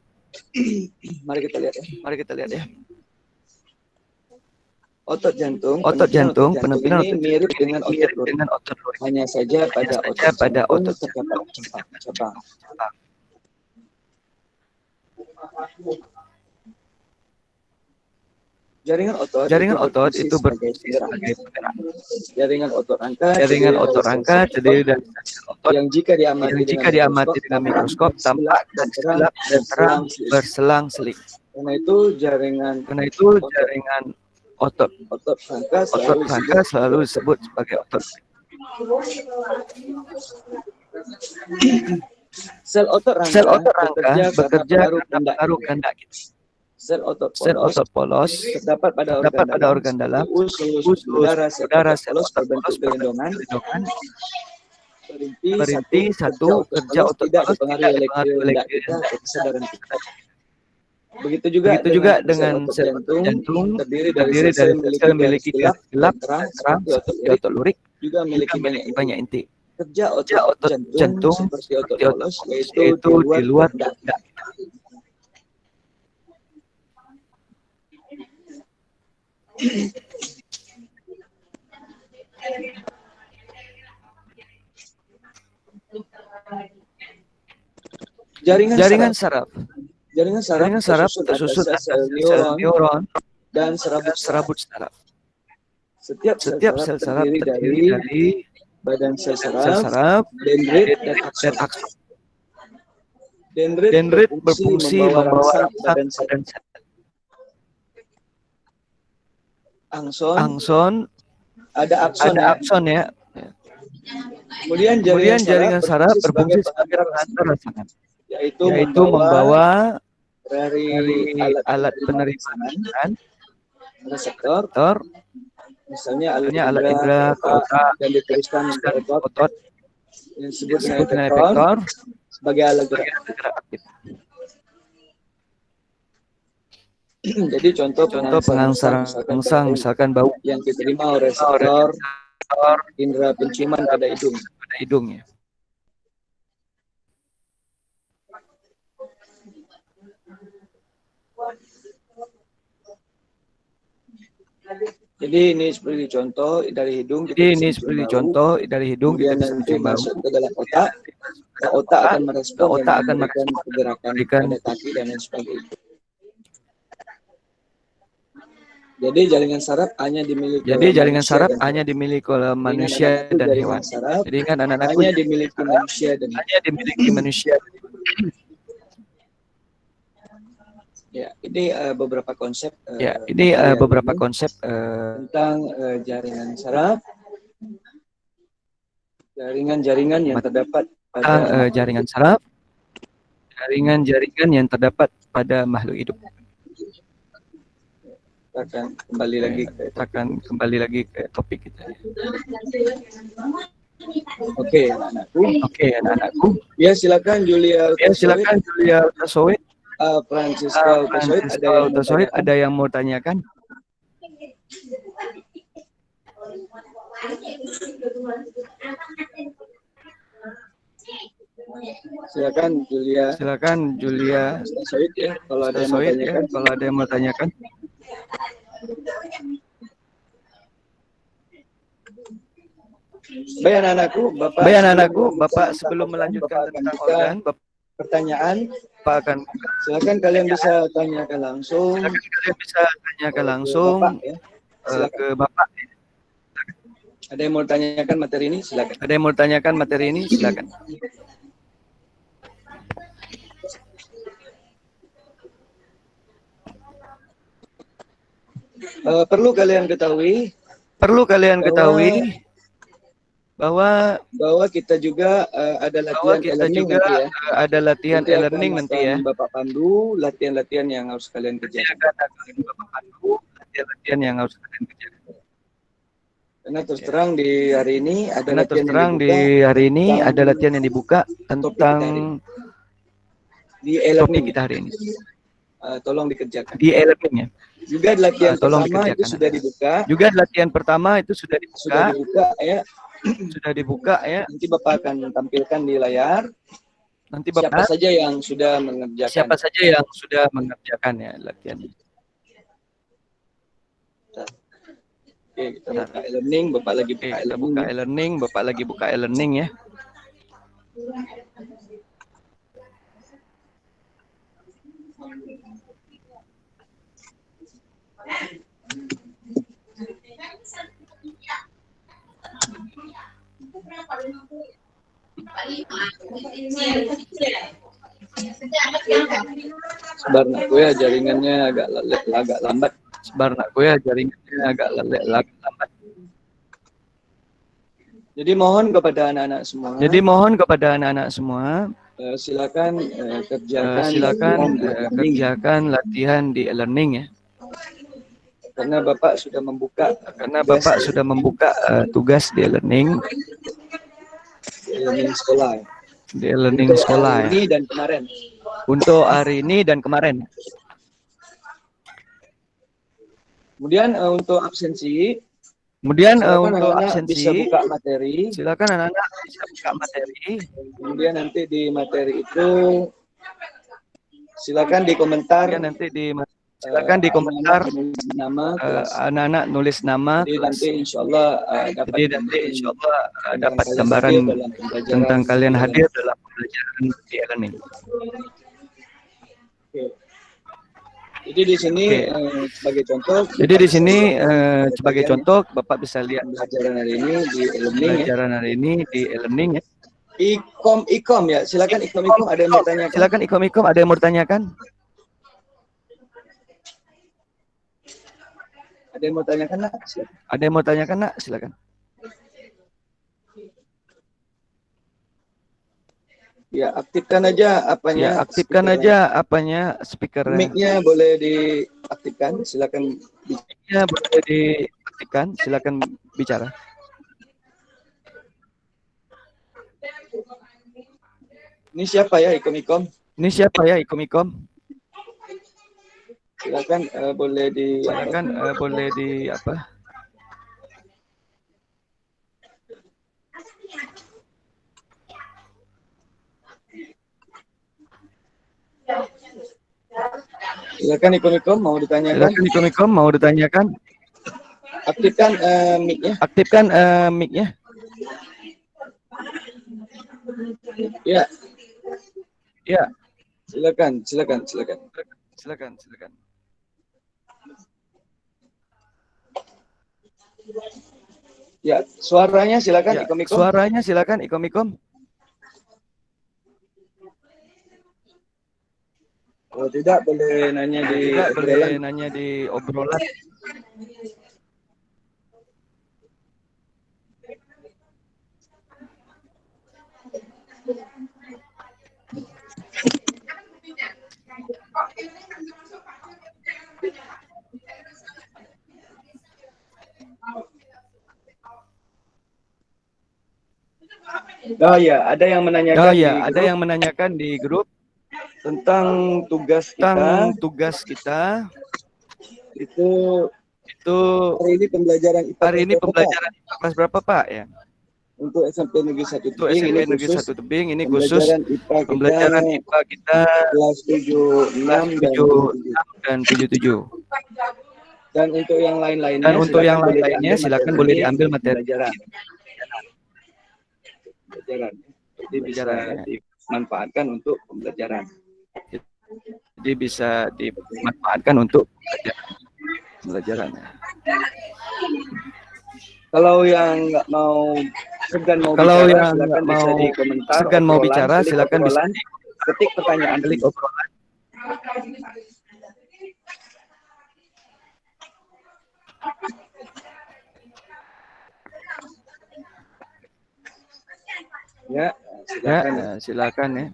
Mari kita lihat ya. Otot jantung, penampilan otot mirip dengan otot lurik. Hanya saja pada otot jantung terdapat cabang. Jaringan otot itu berfungsi sebagai penggerak. Jaringan otot rangka terdiri dari otot yang jika diamati dengan mikroskop tampak dan terang berselang-seling. Karena itu jaringan otot rangka selalu disebut sebagai otot. Sel otot rangka bekerja karena pengaruh kehendak kita. Sel otot polos terdapat pada organ dalam, udara sel otot polos berbentuk gelondongan Perinti satu, kerja otot panas tidak dipengaruhi oleh kesadaran kita. Begitu juga dengan sel jantung terdiri dari sel memiliki garis gelap dan terang seperti otot lurik juga memiliki banyak inti. Kerja otot jantung seperti otot polos yaitu di luar dada. Jaringan saraf tersusun atas sel neuron dan serabut saraf. Setiap sel saraf terdiri dari badan sel saraf, dendrit, dan akson. Dendrit berfungsi membawa rangsang badan sel. Akson ada akson ya. Kemudian jaringan saraf berfungsi sebagai pengantar rangsangan, yaitu membawa dari alat penerimaan reseptor, misalnya alat indera ke otak dan diteruskan ke otot yang disebut dengan efektor sebagai alat gerak aktif. Jadi contoh pengangsar rangsang misalkan bau yang diterima oleh reseptor indera penciuman pada hidung ya. Jadi ini seperti contoh dari hidung. Kemudian kita bisa masuk ke dalam otak. Otak akan merespon dan pergerakan pada kaki dan lain sebagainya. Jadi jaringan saraf hanya dimiliki oleh manusia dan hewan. Jadi kan anak-anakku hanya dimiliki manusia. Ya, ini beberapa konsep. Tentang jaringan saraf, jaringan-jaringan yang terdapat pada jaringan yang terdapat pada makhluk hidup. Kita akan kembali lagi ke topik kita. Oke, anak-anakku. Ya, silakan Julia Tasowit. Francisca Tasowit, ada yang mau tanyakan? Silakan Julia Tasowit ya, kalau ada yang mau tanyakan. Baik anak-anakku, Bapak sebelum melanjutkan tentang organ, pertanyaan, silakan kalian bisa tanyakan langsung. Ke Bapak. Ada yang mau tanyakan materi ini, silakan. Perlu kalian ketahui bahwa kita juga ada latihan e-learning nanti ya. Bapak pandu latihan-latihan yang harus kalian kerjakan. Karena terus terang di hari ini ada latihan yang dibuka tentang di e-learning kita hari ini. Tolong dikerjakan. Di e-learning ya. Juga latihan pertama itu sudah dibuka ya. Nanti Bapak akan tampilkan di layar. Siapa saja yang sudah mengerjakan ya latihan. Oke, kita buka e-learning, Bapak lagi buka e-learning ya. Sebar nak gue jaringannya agak lambat. Jadi mohon kepada anak-anak semua. Silakan kerjakan latihan di e-learning ya. Karena Bapak sudah membuka tugas di e-learning. e-learning sekolah. Di e-learning sekolah hari ini dan kemarin. Untuk hari ini dan kemarin. Kemudian untuk absensi. Kemudian silakan untuk anak-anak absensi, bisa buka materi. silakan anak-anak bisa buka materi. Kemudian nanti di materi itu silakan di komentar. Kemudian nanti silakan di komentar anak-anak nulis nama Jadi kelas. nanti insya Allah dapat gambaran tentang kalian hadir dalam pembelajaran di e-learning. Jadi di sini sebagai contoh. Jadi di sini sebagai contoh Bapak bisa lihat pembelajaran hari ini di e-learning. Pembelajaran hari ini di e-learning ya. Ikom ya. Silakan ikom ada yang mau tanyakan. Silakan ikom ada yang mau tanyakan. Ada yang mau tanyakan nak? Silakan. Ada yang mau tanyakan nak? Silakan. Ya, aktifkan aja apanya. Ya, aktifkan aja apanya speaker. Mic-nya boleh diaktifkan, silakan. Mic-nya boleh diaktifkan, silakan bicara. Ini siapa ya ikom-ikom? Ini siapa ya ikom-ikom? Silakan boleh di apa? Silakan ikom-ikom mau ditanyakan. Silakan ikom-ikom mau ditanyakan. Aktifkan mic-nya. Aktifkan mic-nya. Ya. Ya. Silakan. Ya, suaranya silakan ya, ikom-ikom. Suaranya silakan ikom-ikom. Kalau tidak boleh nanya di obrolan. Oh ya, ada yang menanyakan di grup tentang tugas kita. Itu hari ini pembelajaran IPA kelas berapa Pak ya? Untuk SMP Negeri 1 Untuk SMP Negeri 1 Tebing ini khusus pembelajaran IPA kita kelas 76 dan 77. Dan untuk yang lain-lainnya silakan boleh diambil materi pembelajaran. Jadi bisa dimanfaatkan untuk pembelajaran. Jadi bisa dimanfaatkan untuk pembelajaran. Kalau yang nggak mau segan mau bicara, silakan bisa ketik pertanyaan. Klik obrolan. Ya, silakan ya.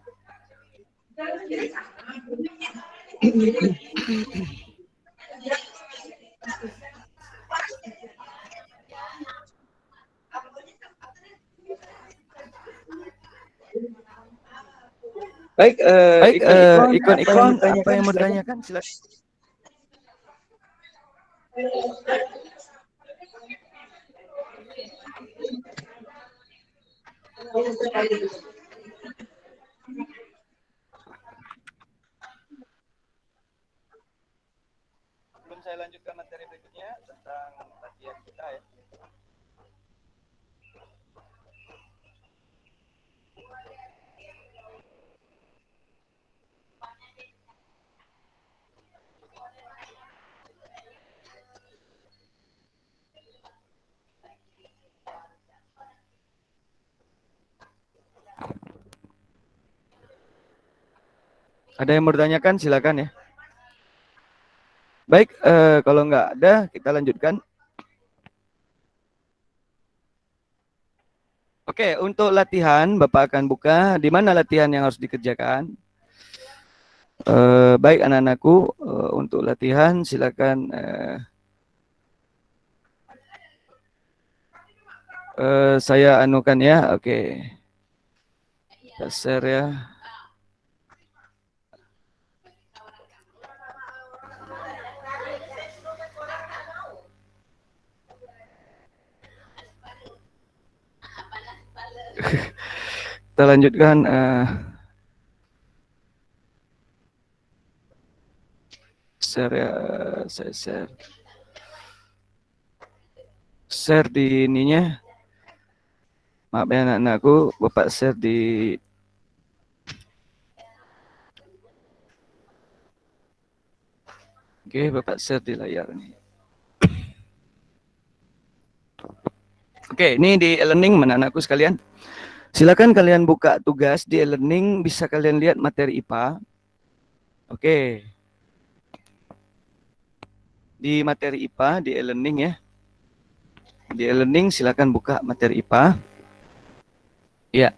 Baik, ikon apa yang mau ditanyakan? Silakan. Sebelum saya lanjutkan materi berikutnya tentang latihan kita ya. Ada yang mau ditanyakan silakan ya. Baik, kalau nggak ada kita lanjutkan. Oke, untuk latihan Bapak akan buka di mana latihan yang harus dikerjakan. Baik anak-anakku, untuk latihan silakan saya anukan ya. Oke. share ya. Kita lanjutkan. Share ya, saya share di ininya. Maaf ya anak-anakku, Bapak share di Oke, Bapak share di layar nih. Oke, ini di e-learning anak-anakku sekalian. Silakan kalian buka tugas di e-learning, bisa kalian lihat materi IPA. Oke. Di materi IPA di e-learning ya. Di e-learning silakan buka materi IPA. Ya.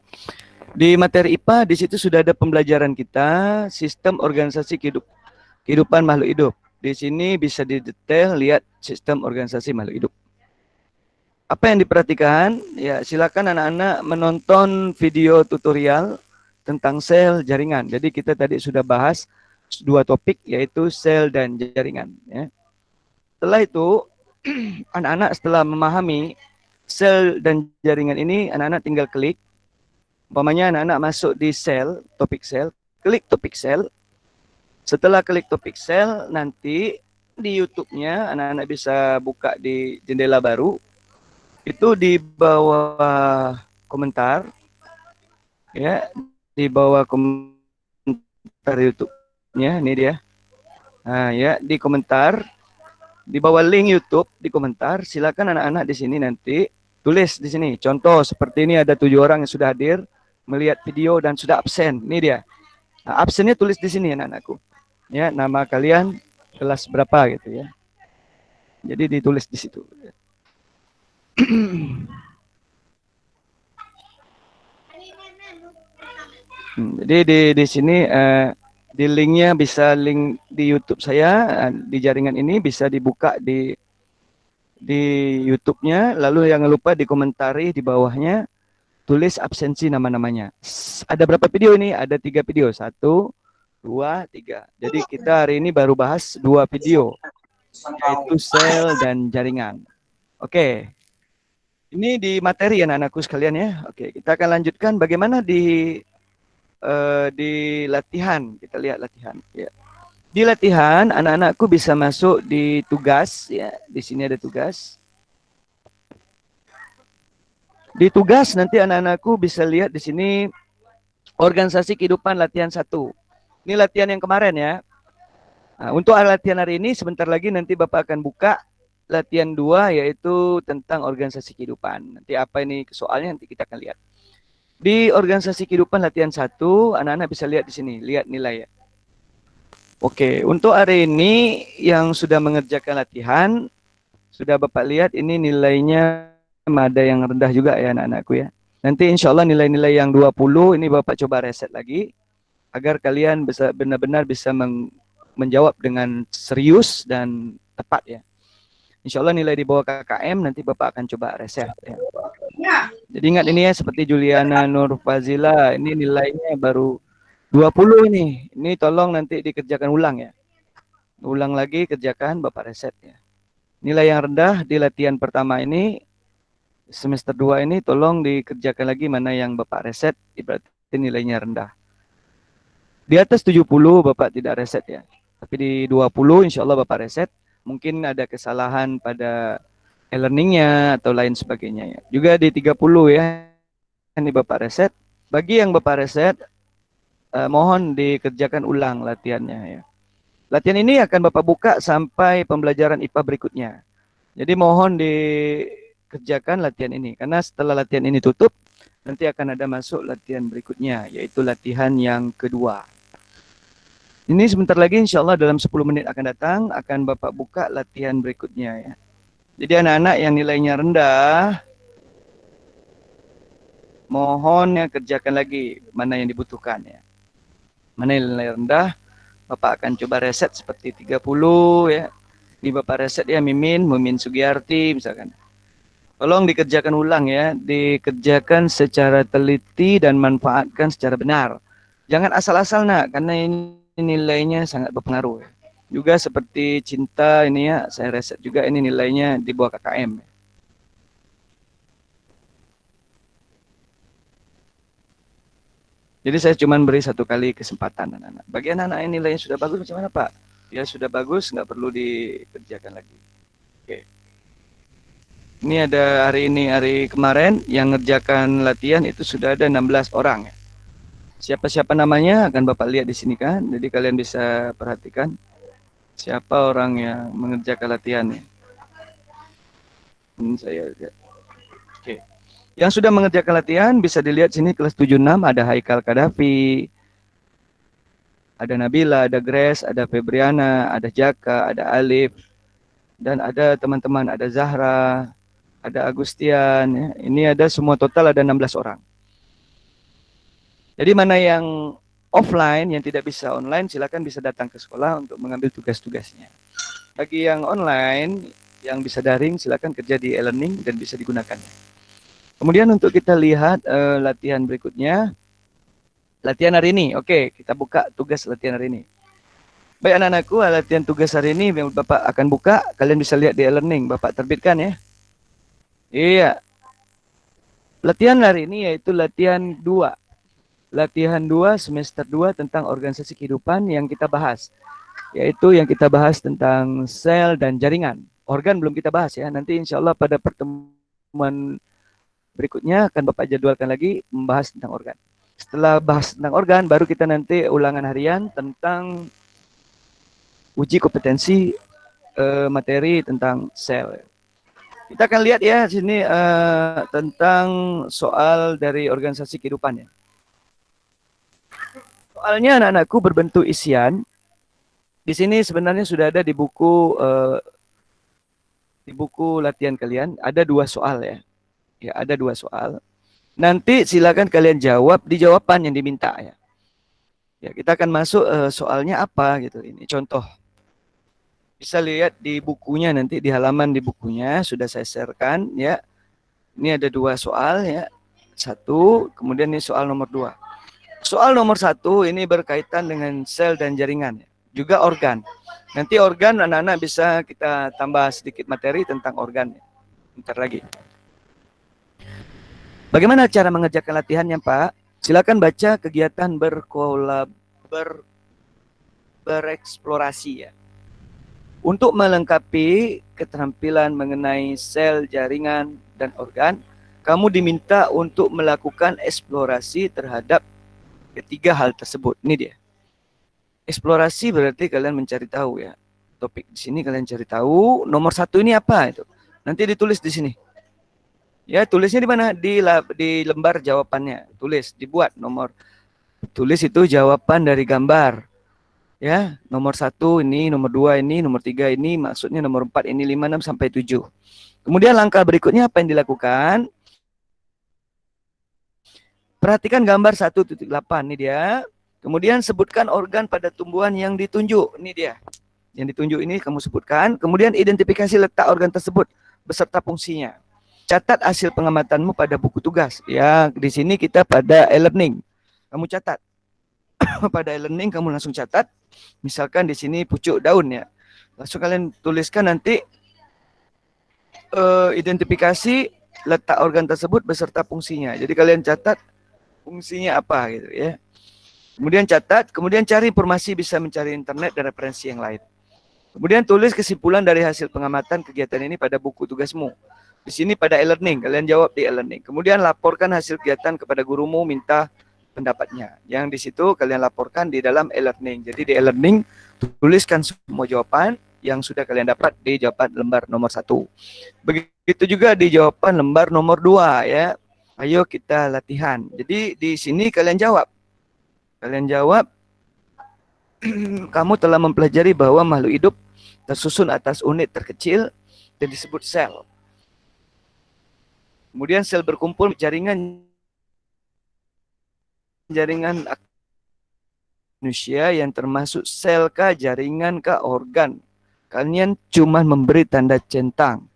Di materi IPA di situ sudah ada pembelajaran kita sistem organisasi kehidupan makhluk hidup. Di sini bisa didetail lihat sistem organisasi makhluk hidup. Apa yang diperhatikan? Ya, silakan anak-anak menonton video tutorial tentang sel jaringan. Jadi kita tadi sudah bahas dua topik yaitu sel dan jaringan ya. Setelah itu anak-anak setelah memahami sel dan jaringan ini, anak-anak tinggal klik. Umpamanya anak-anak masuk di sel, topik sel, klik topik sel. Setelah klik topik sel, nanti di YouTube-nya anak-anak bisa buka di jendela baru. Itu di bawah komentar, ya, di bawah komentar YouTube-nya, ini dia. Nah, ya, di komentar, di bawah link YouTube, di komentar, silakan anak-anak di sini nanti tulis di sini. Contoh seperti ini ada 7 orang yang sudah hadir melihat video dan sudah absen. Ini dia. Nah, absennya tulis di sini anak-anakku. Ya, nama kalian, kelas berapa gitu ya. Jadi ditulis di situ. Jadi di sini di linknya bisa link di YouTube saya di jaringan ini bisa dibuka di YouTube-nya. Lalu jangan lupa dikomentari di bawahnya tulis absensi nama-namanya. Ada berapa video ini? Ada 3 video. 1, 2, 3. Jadi kita hari ini baru bahas 2 video yaitu sel dan jaringan. Oke. Ini di materi anak-anakku sekalian ya. Oke, kita akan lanjutkan bagaimana di latihan. Kita lihat latihan ya. Di latihan anak-anakku bisa masuk di tugas ya. Di sini ada tugas. Di tugas nanti anak-anakku bisa lihat di sini organisasi kehidupan latihan 1. Ini latihan yang kemarin ya. Nah, untuk latihan hari ini sebentar lagi nanti Bapak akan buka latihan 2 yaitu tentang organisasi kehidupan. Nanti apa ini soalnya nanti kita akan lihat. Di organisasi kehidupan latihan 1, anak-anak bisa lihat di sini, lihat nilai ya. Oke, untuk hari ini yang sudah mengerjakan latihan, sudah Bapak lihat ini nilainya ada yang rendah juga ya anak-anakku ya. Nanti insya Allah nilai-nilai yang 20 ini Bapak coba reset lagi, agar kalian bisa benar-benar bisa menjawab dengan serius dan tepat ya. Insya Allah nilai di bawah KKM nanti Bapak akan coba reset ya. Jadi ingat ini ya, seperti Juliana Nur Fazila, ini nilainya baru 20 ini. Ini tolong nanti dikerjakan ulang ya. Ulang lagi, kerjakan, Bapak reset ya. Nilai yang rendah di latihan pertama ini, semester 2 ini tolong dikerjakan lagi mana yang Bapak reset, berarti nilainya rendah. Di atas 70 Bapak tidak reset ya. Tapi di 20 insya Allah Bapak reset. Mungkin ada kesalahan pada e-learningnya atau lain sebagainya ya. Juga di 30 ya, ini Bapak reset. Bagi yang Bapak reset, mohon dikerjakan ulang latihannya ya. Latihan ini akan Bapak buka sampai pembelajaran IPA berikutnya. Jadi mohon dikerjakan latihan ini. Karena setelah latihan ini tutup, nanti akan ada masuk latihan berikutnya, yaitu latihan yang kedua. Ini sebentar lagi insya Allah dalam 10 menit akan datang, akan Bapak buka latihan berikutnya ya. Jadi anak-anak yang nilainya rendah, mohon ya kerjakan lagi mana yang dibutuhkan ya. Mana yang nilai rendah, Bapak akan coba reset seperti 30 ya. Ini Bapak reset ya Mimin Sugiyarti misalkan. Tolong dikerjakan ulang ya, dikerjakan secara teliti dan manfaatkan secara benar. Jangan asal-asal nak, karena ini nilainya sangat berpengaruh. Juga seperti cinta ini ya, saya reset juga ini nilainya di bawah KKM. Jadi saya cuma beri satu kali kesempatan anak-anak. Bagi anak-anak yang nilainya sudah bagus macam mana Pak? Ya sudah bagus, nggak perlu dikerjakan lagi. Oke. Ini ada hari kemarin yang ngerjakan latihan itu sudah ada 16 orang ya. Siapa-siapa namanya akan Bapak lihat di sini kan. Jadi kalian bisa perhatikan siapa orang yang mengerjakan latihannya. Ini saya lihat. Oke. Yang sudah mengerjakan latihan bisa dilihat sini kelas 76 ada Haikal Kadafi, ada Nabila, ada Grace, ada Febriana, ada Jaka, ada Alif, dan ada teman-teman, ada Zahra, ada Agustian. Ya. Ini ada semua total ada 16 orang. Jadi mana yang offline, yang tidak bisa online, silakan bisa datang ke sekolah untuk mengambil tugas-tugasnya. Bagi yang online, yang bisa daring, silakan kerja di e-learning dan bisa digunakan. Kemudian untuk kita lihat latihan berikutnya. Latihan hari ini, oke, kita buka tugas latihan hari ini. Baik anak-anakku, latihan tugas hari ini Bapak akan buka, kalian bisa lihat di e-learning, Bapak terbitkan ya. Iya. Latihan hari ini yaitu latihan 2. Latihan 2 semester 2 tentang organisasi kehidupan yang kita bahas. Yaitu yang kita bahas tentang sel dan jaringan. Organ belum kita bahas ya, nanti insya Allah pada pertemuan berikutnya akan Bapak jadwalkan lagi membahas tentang organ. Setelah bahas tentang organ, baru kita nanti ulangan harian tentang uji kompetensi materi tentang sel. Kita akan lihat ya sini tentang soal dari organisasi kehidupan ya. Soalnya anak-anakku berbentuk isian. Di sini sebenarnya sudah ada di buku latihan kalian ada 2 soal ya. Ya, ada 2 soal. Nanti silakan kalian jawab di jawaban yang diminta ya. Ya, kita akan masuk soalnya apa gitu. Ini contoh. Bisa lihat di bukunya nanti di halaman di bukunya sudah saya sharekan ya. Ini ada 2 soal ya. 1, kemudian ini soal nomor 2. Soal nomor 1 ini berkaitan dengan sel dan jaringan ya. Juga organ. Nanti organ anak-anak bisa kita tambah sedikit materi tentang organ ya. Bentar lagi. Bagaimana cara mengerjakan latihannya, Pak? Silakan baca kegiatan bereksplorasi ya. Untuk melengkapi keterampilan mengenai sel, jaringan, dan organ, kamu diminta untuk melakukan eksplorasi terhadap ketiga hal tersebut. Ini dia. Eksplorasi berarti kalian mencari tahu ya. Topik di sini kalian cari tahu. Nomor 1 ini apa itu? Nanti ditulis di sini. Ya, tulisnya di mana? Di lembar jawabannya. Tulis, dibuat nomor. Tulis itu jawaban dari gambar. Ya, nomor 1 ini, nomor 2 ini, nomor 3 ini, maksudnya nomor 4 ini, 5, 6, sampai 7. Kemudian langkah berikutnya apa yang dilakukan? Perhatikan gambar 1.8, ini dia. Kemudian sebutkan organ pada tumbuhan yang ditunjuk. Ini dia. Yang ditunjuk ini kamu sebutkan. Kemudian identifikasi letak organ tersebut beserta fungsinya. Catat hasil pengamatanmu pada buku tugas. Ya, di sini kita pada e-learning. Kamu catat. Pada e-learning kamu langsung catat. Misalkan di sini pucuk daun ya. Langsung kalian tuliskan nanti identifikasi letak organ tersebut beserta fungsinya. Jadi kalian catat fungsinya apa gitu ya. Kemudian catat, kemudian cari informasi, bisa mencari internet dan referensi yang lain. Kemudian tulis kesimpulan dari hasil pengamatan kegiatan ini pada buku tugasmu. Di sini pada e-learning, kalian jawab di e-learning. Kemudian laporkan hasil kegiatan kepada gurumu, minta pendapatnya. Yang di situ kalian laporkan di dalam e-learning. Jadi di e-learning tuliskan semua jawaban yang sudah kalian dapat di jawaban lembar nomor 1. Begitu juga di jawaban lembar nomor 2 ya. Ayo kita latihan. Jadi di sini kalian jawab. Kalian jawab, kamu telah mempelajari bahwa makhluk hidup tersusun atas unit terkecil dan disebut sel. Kemudian sel berkumpul jaringan manusia yang termasuk sel kah, jaringan kah, organ. Kalian cuma memberi tanda centang.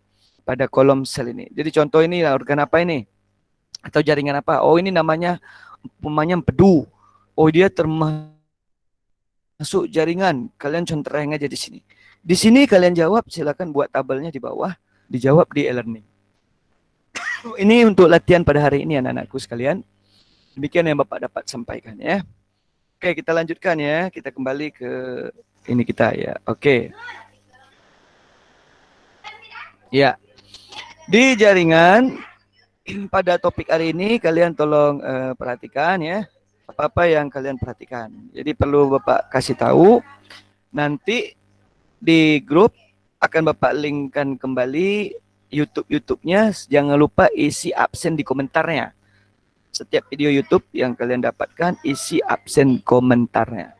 pada kolom sel ini. Jadi contoh ini organ apa ini? Atau jaringan apa? Oh ini namanya empedu. Oh dia termasuk jaringan. Kalian contohnya aja di sini. Di sini kalian jawab, silakan buat tabelnya di bawah, dijawab di e-learning. Ini untuk latihan pada hari ini anak-anakku sekalian. Demikian yang Bapak dapat sampaikan ya. Oke, kita lanjutkan ya. Kita kembali ke ini kita ya. Oke. Ya. Di jaringan pada topik hari ini kalian tolong perhatikan ya. Apa-apa yang kalian perhatikan. Jadi perlu Bapak kasih tahu. Nanti di grup akan Bapak linkkan kembali YouTube-nya. Jangan lupa isi absen di komentarnya. Setiap video YouTube yang kalian dapatkan, isi absen komentarnya.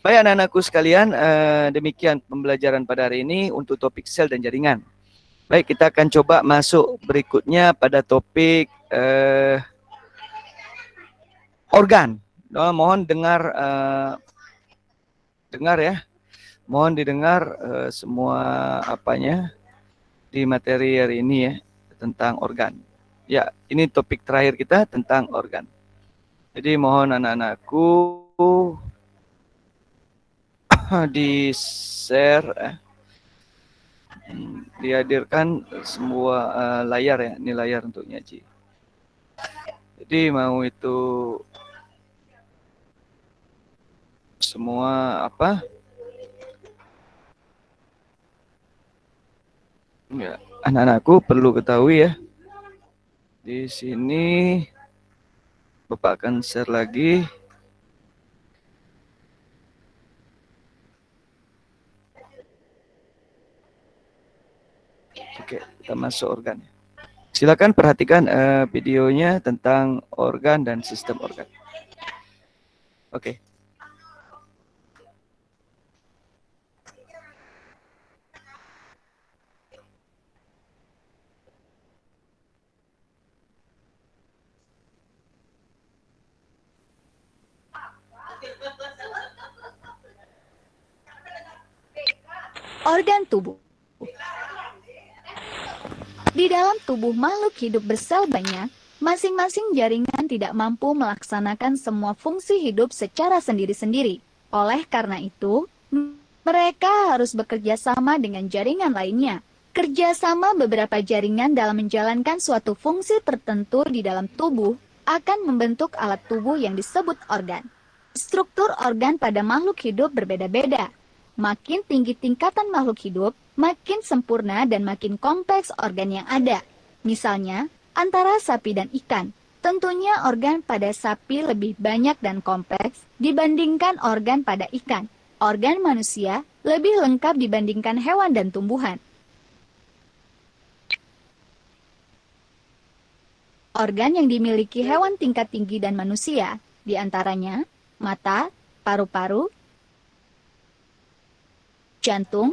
Baik anak-anakku sekalian, demikian pembelajaran pada hari ini untuk topik sel dan jaringan. Baik, kita akan coba masuk berikutnya pada topik organ. Mohon dengar ya. Mohon didengar semua apanya di materi hari ini ya, tentang organ. Ya, ini topik terakhir kita tentang organ. Jadi mohon anak-anakku di-share, dihadirkan semua layar ya. Ini layar untuk nyaji. Jadi mau itu semua apa? Ya, anak-anakku perlu ketahui ya. Di sini Bapak akan share lagi. Oke, kita masuk organ. Silakan perhatikan videonya tentang organ dan sistem organ. Oke. Organ tubuh. Di dalam tubuh makhluk hidup bersel banyak, masing-masing jaringan tidak mampu melaksanakan semua fungsi hidup secara sendiri-sendiri. Oleh karena itu, mereka harus bekerja sama dengan jaringan lainnya. Kerjasama beberapa jaringan dalam menjalankan suatu fungsi tertentu di dalam tubuh akan membentuk alat tubuh yang disebut organ. Struktur organ pada makhluk hidup berbeda-beda. Makin tinggi tingkatan makhluk hidup, makin sempurna dan makin kompleks organ yang ada. Misalnya, antara sapi dan ikan. Tentunya organ pada sapi lebih banyak dan kompleks dibandingkan organ pada ikan. Organ manusia lebih lengkap dibandingkan hewan dan tumbuhan. Organ yang dimiliki hewan tingkat tinggi dan manusia, diantaranya mata, paru-paru, jantung,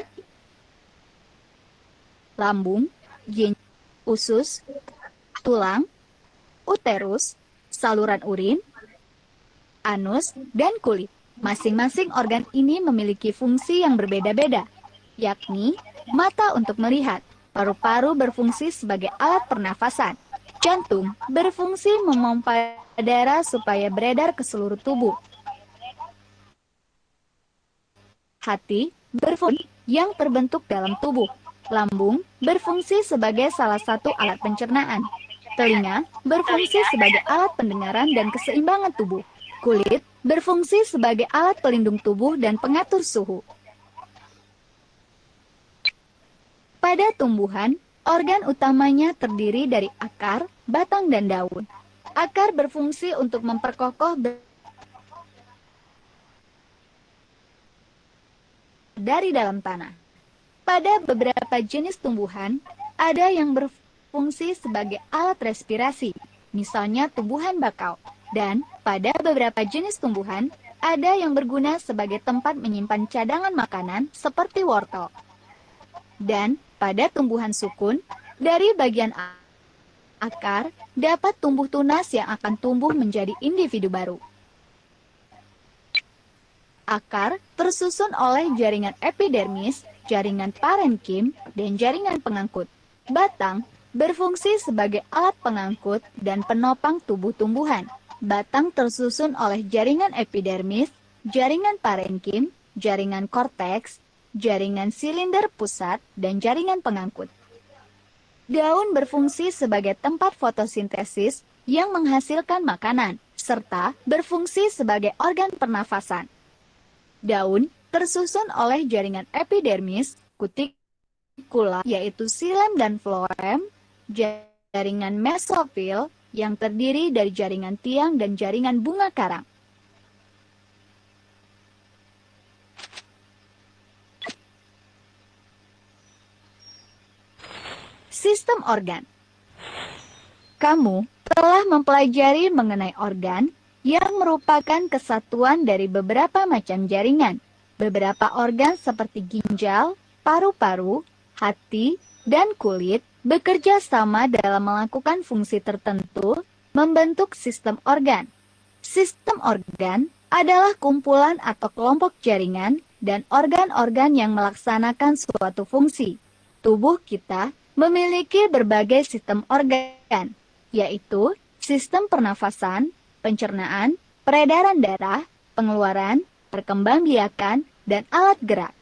lambung, ginjal, usus, tulang, uterus, saluran urin, anus, dan kulit. Masing-masing organ ini memiliki fungsi yang berbeda-beda, yakni mata untuk melihat, paru-paru berfungsi sebagai alat pernafasan, jantung berfungsi memompa darah supaya beredar ke seluruh tubuh, hati berfungsi yang terbentuk dalam tubuh. Lambung berfungsi sebagai salah satu alat pencernaan. Telinga berfungsi sebagai alat pendengaran dan keseimbangan tubuh. Kulit berfungsi sebagai alat pelindung tubuh dan pengatur suhu. Pada tumbuhan, organ utamanya terdiri dari akar, batang, dan daun. Akar berfungsi untuk memperkokoh dari dalam tanah. Pada beberapa jenis tumbuhan, ada yang berfungsi sebagai alat respirasi, misalnya tumbuhan bakau. Dan pada beberapa jenis tumbuhan, ada yang berguna sebagai tempat menyimpan cadangan makanan seperti wortel. Dan pada tumbuhan sukun, dari bagian akar dapat tumbuh tunas yang akan tumbuh menjadi individu baru. Akar tersusun oleh jaringan epidermis, jaringan parenkim, dan jaringan pengangkut. Batang berfungsi sebagai alat pengangkut dan penopang tubuh tumbuhan. Batang tersusun oleh jaringan epidermis, jaringan parenkim, jaringan korteks, jaringan silinder pusat, dan jaringan pengangkut. Daun berfungsi sebagai tempat fotosintesis yang menghasilkan makanan, serta berfungsi sebagai organ pernafasan. Daun tersusun oleh jaringan epidermis, kutikula, yaitu xilem dan floem, jaringan mesofil yang terdiri dari jaringan tiang dan jaringan bunga karang. Sistem organ. Kamu telah mempelajari mengenai organ yang merupakan kesatuan dari beberapa macam jaringan. Beberapa organ seperti ginjal, paru-paru, hati, dan kulit bekerja sama dalam melakukan fungsi tertentu membentuk sistem organ. Sistem organ adalah kumpulan atau kelompok jaringan dan organ-organ yang melaksanakan suatu fungsi. Tubuh kita memiliki berbagai sistem organ, yaitu sistem pernafasan, pencernaan, peredaran darah, pengeluaran, perkembangbiakan, dan alat gerak.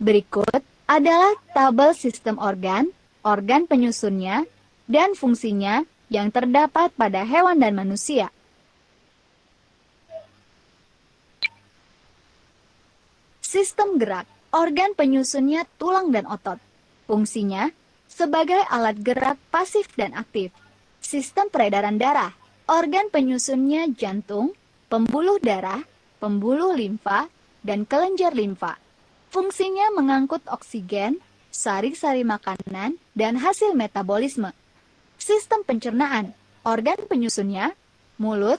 Berikut adalah tabel sistem organ, organ penyusunnya, dan fungsinya yang terdapat pada hewan dan manusia. Sistem gerak, organ penyusunnya tulang dan otot. Fungsinya sebagai alat gerak pasif dan aktif. Sistem peredaran darah, organ penyusunnya jantung, pembuluh darah, pembuluh limfa, dan kelenjar limfa. Fungsinya mengangkut oksigen, sari-sari makanan, dan hasil metabolisme. Sistem pencernaan, organ penyusunnya mulut,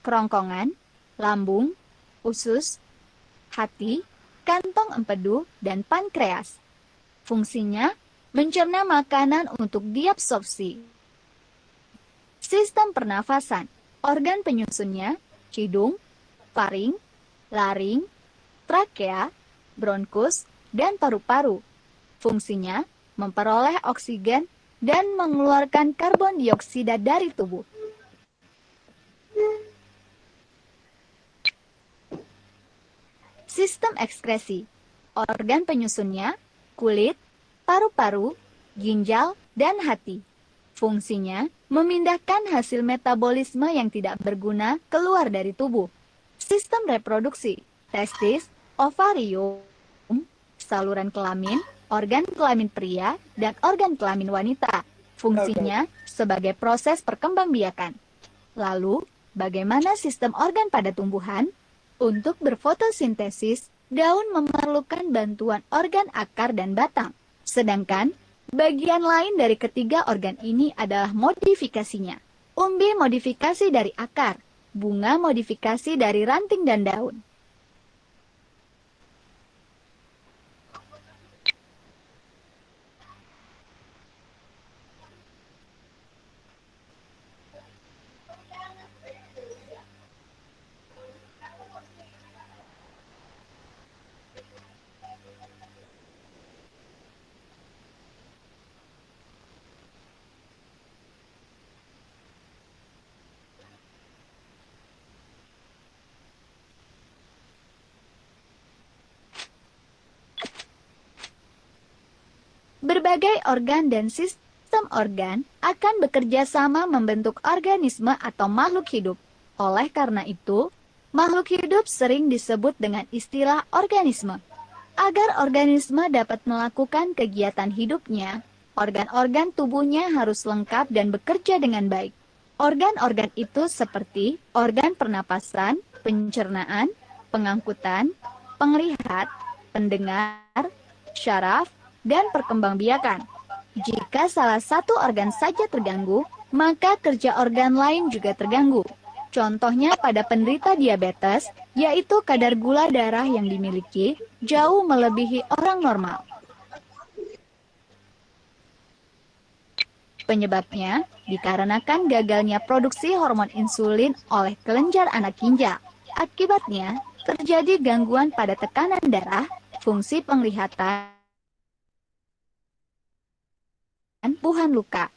kerongkongan, lambung, usus, hati, kantong empedu, dan pankreas. Fungsinya mencerna makanan untuk diabsorpsi. Sistem pernafasan, organ penyusunnya hidung, faring, laring, trakea, bronkus, dan paru-paru. Fungsinya memperoleh oksigen dan mengeluarkan karbon dioksida dari tubuh. Sistem ekskresi, organ penyusunnya kulit, paru-paru, ginjal, dan hati. Fungsinya memindahkan hasil metabolisme yang tidak berguna keluar dari tubuh. Sistem reproduksi, testis, ovarium, saluran kelamin, organ kelamin pria, dan organ kelamin wanita. Fungsinya sebagai proses perkembangbiakan. Lalu, bagaimana sistem organ pada tumbuhan? Untuk berfotosintesis, daun memerlukan bantuan organ akar dan batang. Sedangkan, bagian lain dari ketiga organ ini adalah modifikasinya. Umbi modifikasi dari akar, bunga modifikasi dari ranting dan daun. Berbagai organ dan sistem organ akan bekerja sama membentuk organisme atau makhluk hidup. Oleh karena itu, makhluk hidup sering disebut dengan istilah organisme. Agar organisme dapat melakukan kegiatan hidupnya, organ-organ tubuhnya harus lengkap dan bekerja dengan baik. Organ-organ itu seperti organ pernapasan, pencernaan, pengangkutan, penglihat, pendengar, syaraf, dan perkembangbiakan. Jika salah satu organ saja terganggu, maka kerja organ lain juga terganggu. Contohnya pada penderita diabetes, yaitu kadar gula darah yang dimiliki jauh melebihi orang normal. Penyebabnya dikarenakan gagalnya produksi hormon insulin oleh kelenjar anak ginjal. Akibatnya, terjadi gangguan pada tekanan darah, fungsi penglihatan, penyembuhan luka.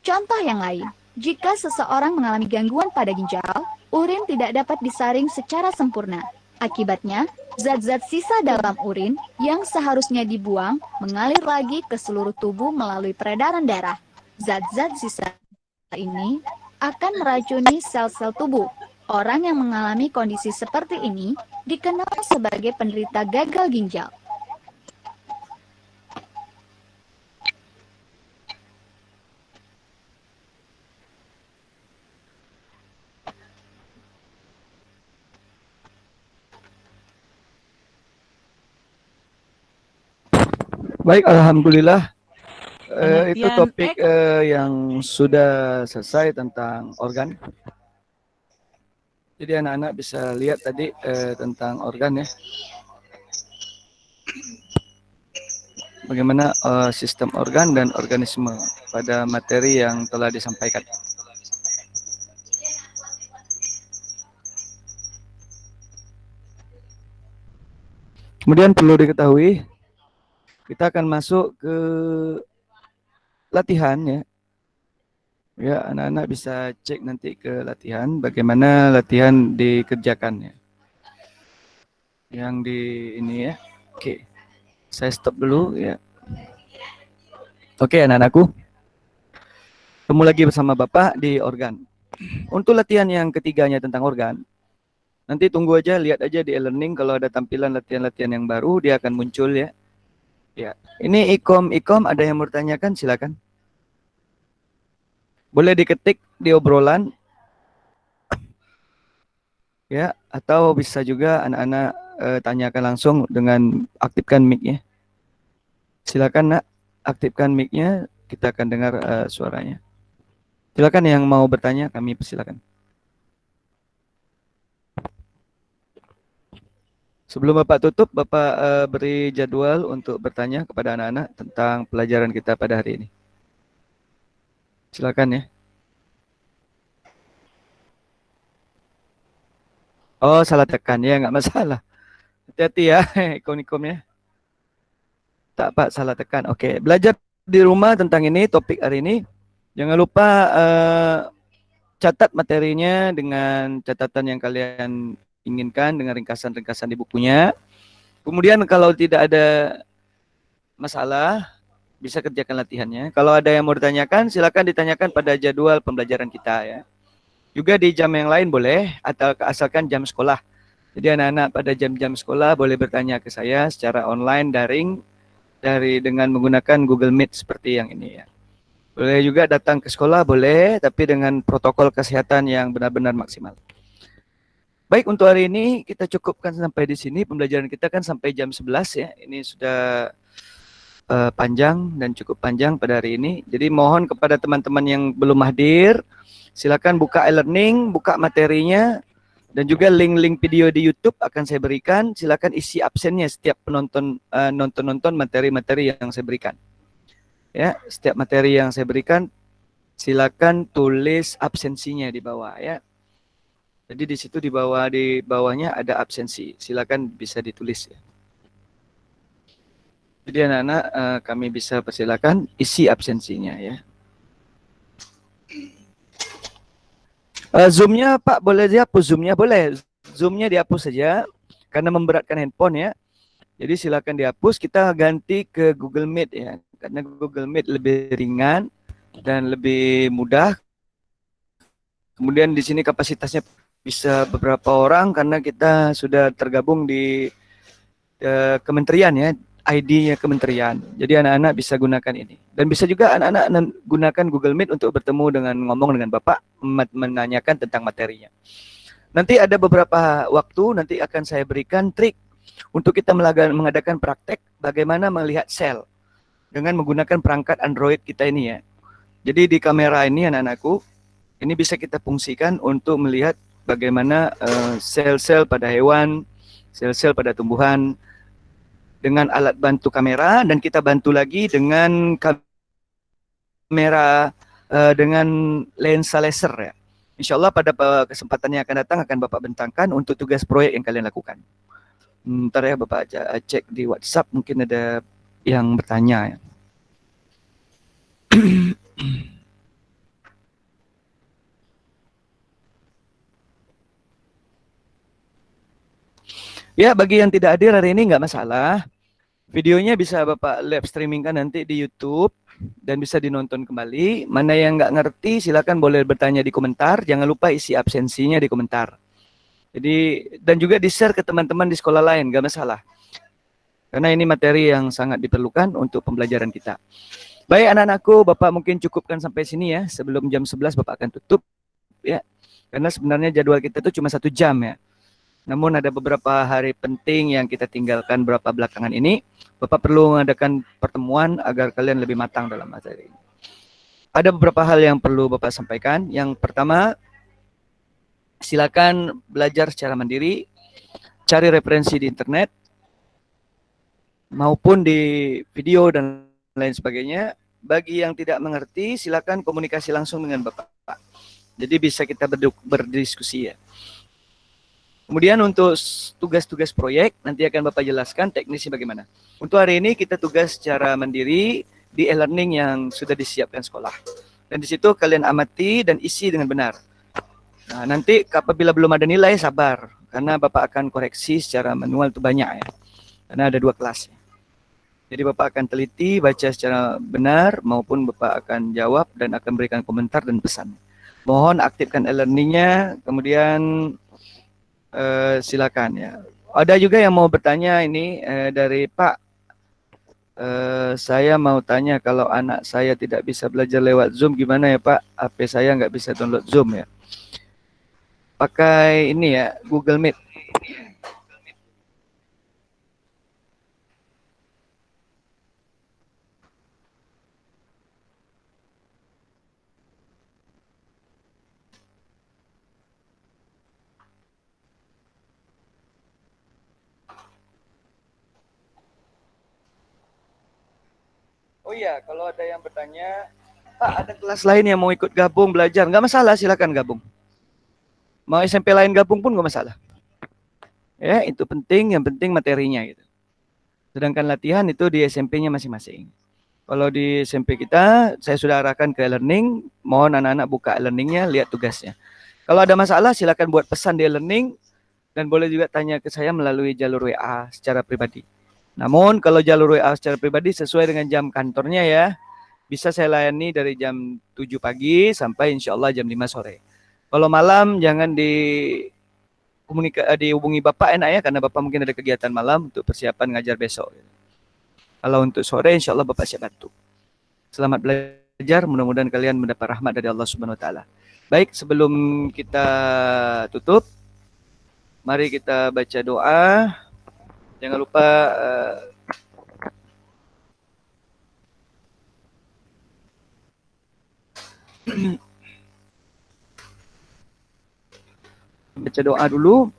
Contoh yang lain, jika seseorang mengalami gangguan pada ginjal, urin tidak dapat disaring secara sempurna. Akibatnya, zat-zat sisa dalam urin yang seharusnya dibuang mengalir lagi ke seluruh tubuh melalui peredaran darah. Zat-zat sisa ini akan meracuni sel-sel tubuh. Orang yang mengalami kondisi seperti ini dikenal sebagai penderita gagal ginjal. Baik, alhamdulillah. Itu Pengertian topik yang sudah selesai tentang organ. Jadi anak-anak bisa lihat tadi tentang organ ya. Bagaimana sistem organ dan organisme pada materi yang telah disampaikan. Kemudian perlu diketahui, kita akan masuk ke latihan ya. Ya, anak-anak bisa cek nanti ke latihan, bagaimana latihan dikerjakan ya. Yang di ini ya. Oke. Saya stop dulu ya. Oke, anak-anakku. Ketemu lagi bersama Bapak di organ. Untuk latihan yang ketiganya tentang organ, nanti tunggu aja, lihat aja di e-learning kalau ada tampilan latihan-latihan yang baru, dia akan muncul ya. Ya, ini ikom ada yang mau bertanyakan, silakan. Boleh diketik di obrolan. Ya, atau bisa juga anak-anak tanyakan langsung dengan aktifkan mic-nya. Silakan Nak, aktifkan mic-nya, kita akan dengar suaranya. Silakan yang mau bertanya, kami persilakan. Sebelum Bapak tutup, Bapak beri jadwal untuk bertanya kepada anak-anak tentang pelajaran kita pada hari ini. Silakan ya. Oh, salah tekan ya, nggak masalah. Hati-hati ya, ikon-ikonnya. Tak Pak, salah tekan. Oke, belajar di rumah tentang ini, topik hari ini. Jangan lupa catat materinya dengan catatan yang kalian inginkan dengan ringkasan-ringkasan di bukunya. Kemudian kalau tidak ada masalah, bisa kerjakan latihannya. Kalau ada yang mau ditanyakan, silakan ditanyakan pada jadwal pembelajaran kita ya. Juga di jam yang lain boleh, atau asalkan jam sekolah. Jadi anak-anak pada jam-jam sekolah boleh bertanya ke saya secara online, daring, dengan menggunakan Google Meet seperti yang ini ya. Boleh juga datang ke sekolah, boleh, tapi dengan protokol kesehatan yang benar-benar maksimal. Baik, untuk hari ini kita cukupkan sampai di sini. Pembelajaran kita kan sampai jam 11 ya. Ini sudah panjang dan cukup panjang pada hari ini. Jadi mohon kepada teman-teman yang belum hadir, silakan buka e-learning, buka materinya, dan juga link-link video di YouTube akan saya berikan. Silakan isi absennya setiap penonton nonton materi-materi yang saya berikan. Ya, setiap materi yang saya berikan, silakan tulis absensinya di bawah ya. Jadi di situ di bawahnya ada absensi. Silakan bisa ditulis ya. Jadi anak-anak kami bisa persilakan isi absensinya ya. Zoom-nya Pak boleh dihapus, Zoom-nya boleh. Zoom-nya dihapus saja karena memberatkan handphone ya. Jadi silakan dihapus, kita ganti ke Google Meet ya. Karena Google Meet lebih ringan dan lebih mudah. Kemudian di sini kapasitasnya bisa beberapa orang karena kita sudah tergabung di kementerian ya. ID-nya kementerian. Jadi anak-anak bisa gunakan ini. Dan bisa juga anak-anak gunakan Google Meet untuk bertemu dengan ngomong dengan Bapak, menanyakan tentang materinya. Nanti ada beberapa waktu, nanti akan saya berikan trik untuk kita mengadakan praktek bagaimana melihat sel dengan menggunakan perangkat Android kita ini ya. Jadi di kamera ini anak-anakku, ini bisa kita fungsikan untuk melihat bagaimana sel-sel pada hewan, sel-sel pada tumbuhan, dengan alat bantu kamera, dan kita bantu lagi dengan kamera dengan lensa laser ya. Insya Allah pada kesempatan yang akan datang akan Bapak bentangkan untuk tugas proyek yang kalian lakukan. Ntar ya Bapak cek di WhatsApp, mungkin ada yang bertanya ya. Ya, bagi yang tidak hadir hari ini nggak masalah. Videonya bisa Bapak live streamingkan nanti di YouTube dan bisa dinonton kembali. Mana yang nggak ngerti silakan boleh bertanya di komentar. Jangan lupa isi absensinya di komentar. Jadi dan juga di-share ke teman-teman di sekolah lain, nggak masalah. Karena ini materi yang sangat diperlukan untuk pembelajaran kita. Baik anak-anakku, Bapak mungkin cukupkan sampai sini ya. Sebelum jam 11 Bapak akan tutup ya. Karena sebenarnya jadwal kita itu cuma 1 jam ya. Namun ada beberapa hari penting yang kita tinggalkan beberapa belakangan ini. Bapak perlu mengadakan pertemuan agar kalian lebih matang dalam materi ini. Ada beberapa hal yang perlu Bapak sampaikan. Yang pertama, silakan belajar secara mandiri, cari referensi di internet, maupun di video dan lain sebagainya. Bagi yang tidak mengerti, silakan komunikasi langsung dengan Bapak. Jadi bisa kita berdiskusi ya. Kemudian untuk tugas-tugas proyek, nanti akan Bapak jelaskan teknisnya bagaimana. Untuk hari ini kita tugas secara mandiri di e-learning yang sudah disiapkan sekolah. Dan di situ kalian amati dan isi dengan benar. Nah, nanti apabila belum ada nilai, sabar. Karena Bapak akan koreksi secara manual itu banyak ya. Karena ada 2 kelas. Jadi Bapak akan teliti, baca secara benar, maupun Bapak akan jawab dan akan berikan komentar dan pesan. Mohon aktifkan e-learningnya, kemudian silakan ya. Ada juga yang mau bertanya ini dari Pak. Saya mau tanya kalau anak saya tidak bisa belajar lewat Zoom gimana ya Pak? HP saya nggak bisa download Zoom ya. Pakai ini ya, Google Meet. Oh iya, kalau ada yang bertanya, Pak ada kelas lain yang mau ikut gabung belajar, nggak masalah, silakan gabung. Mau SMP lain gabung pun nggak masalah. Ya, itu penting, yang penting materinya gitu. Sedangkan latihan itu di SMP-nya masing-masing. Kalau di SMP kita, saya sudah arahkan ke e-learning, mohon anak-anak buka e-learningnya, lihat tugasnya. Kalau ada masalah, silakan buat pesan di e-learning, dan boleh juga tanya ke saya melalui jalur WA secara pribadi. Namun kalau jalur WA secara pribadi sesuai dengan jam kantornya ya, bisa saya layani dari jam 7 pagi sampai insya Allah jam 5 sore. Kalau malam jangan dihubungi Bapak enak ya, karena Bapak mungkin ada kegiatan malam untuk persiapan ngajar besok. Kalau untuk sore insya Allah Bapak siap bantu. Selamat belajar, mudah-mudahan kalian mendapat rahmat dari Allah Subhanahu Wa Taala. Baik, sebelum kita tutup, mari kita baca doa. Jangan lupa baca doa dulu.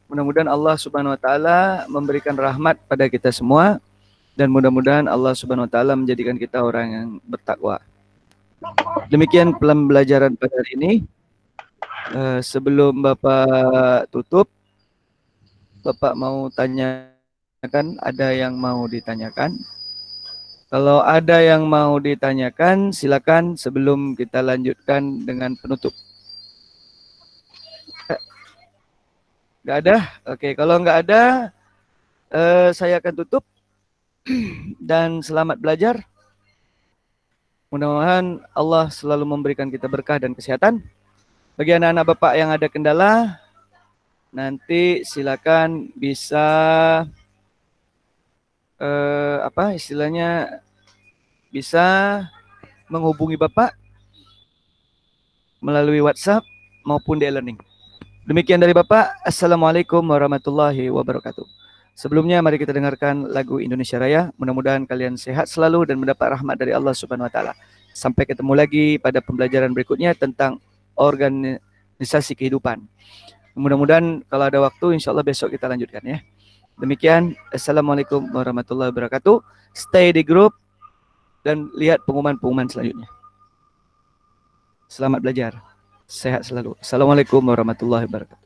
Mudah-mudahan Allah Subhanahu Wa Taala memberikan rahmat pada kita semua dan mudah-mudahan Allah Subhanahu Wa Taala menjadikan kita orang yang bertakwa. Demikian pembelajaran pada hari ini. Sebelum Bapak tutup, Bapak mau tanyakan, ada yang mau ditanyakan? Kalau ada yang mau ditanyakan, silakan sebelum kita lanjutkan dengan penutup. Nggak ada? Oke, kalau nggak ada, saya akan tutup. Dan selamat belajar. Mudah-mudahan Allah selalu memberikan kita berkah dan kesehatan. Bagi anak-anak Bapak yang ada kendala, nanti silakan bisa bisa menghubungi Bapak melalui WhatsApp maupun di e-learning. Demikian dari Bapak. Assalamualaikum warahmatullahi wabarakatuh. Sebelumnya mari kita dengarkan lagu Indonesia Raya. Mudah-mudahan kalian sehat selalu dan mendapat rahmat dari Allah Subhanahu Wa Taala. Sampai ketemu lagi pada pembelajaran berikutnya tentang organisasi kehidupan. Mudah-mudahan kalau ada waktu, insya Allah besok kita lanjutkan ya. Demikian, Assalamualaikum warahmatullahi wabarakatuh. Stay di grup dan lihat pengumuman-pengumuman selanjutnya. Selamat belajar. Sehat selalu. Assalamualaikum warahmatullahi wabarakatuh.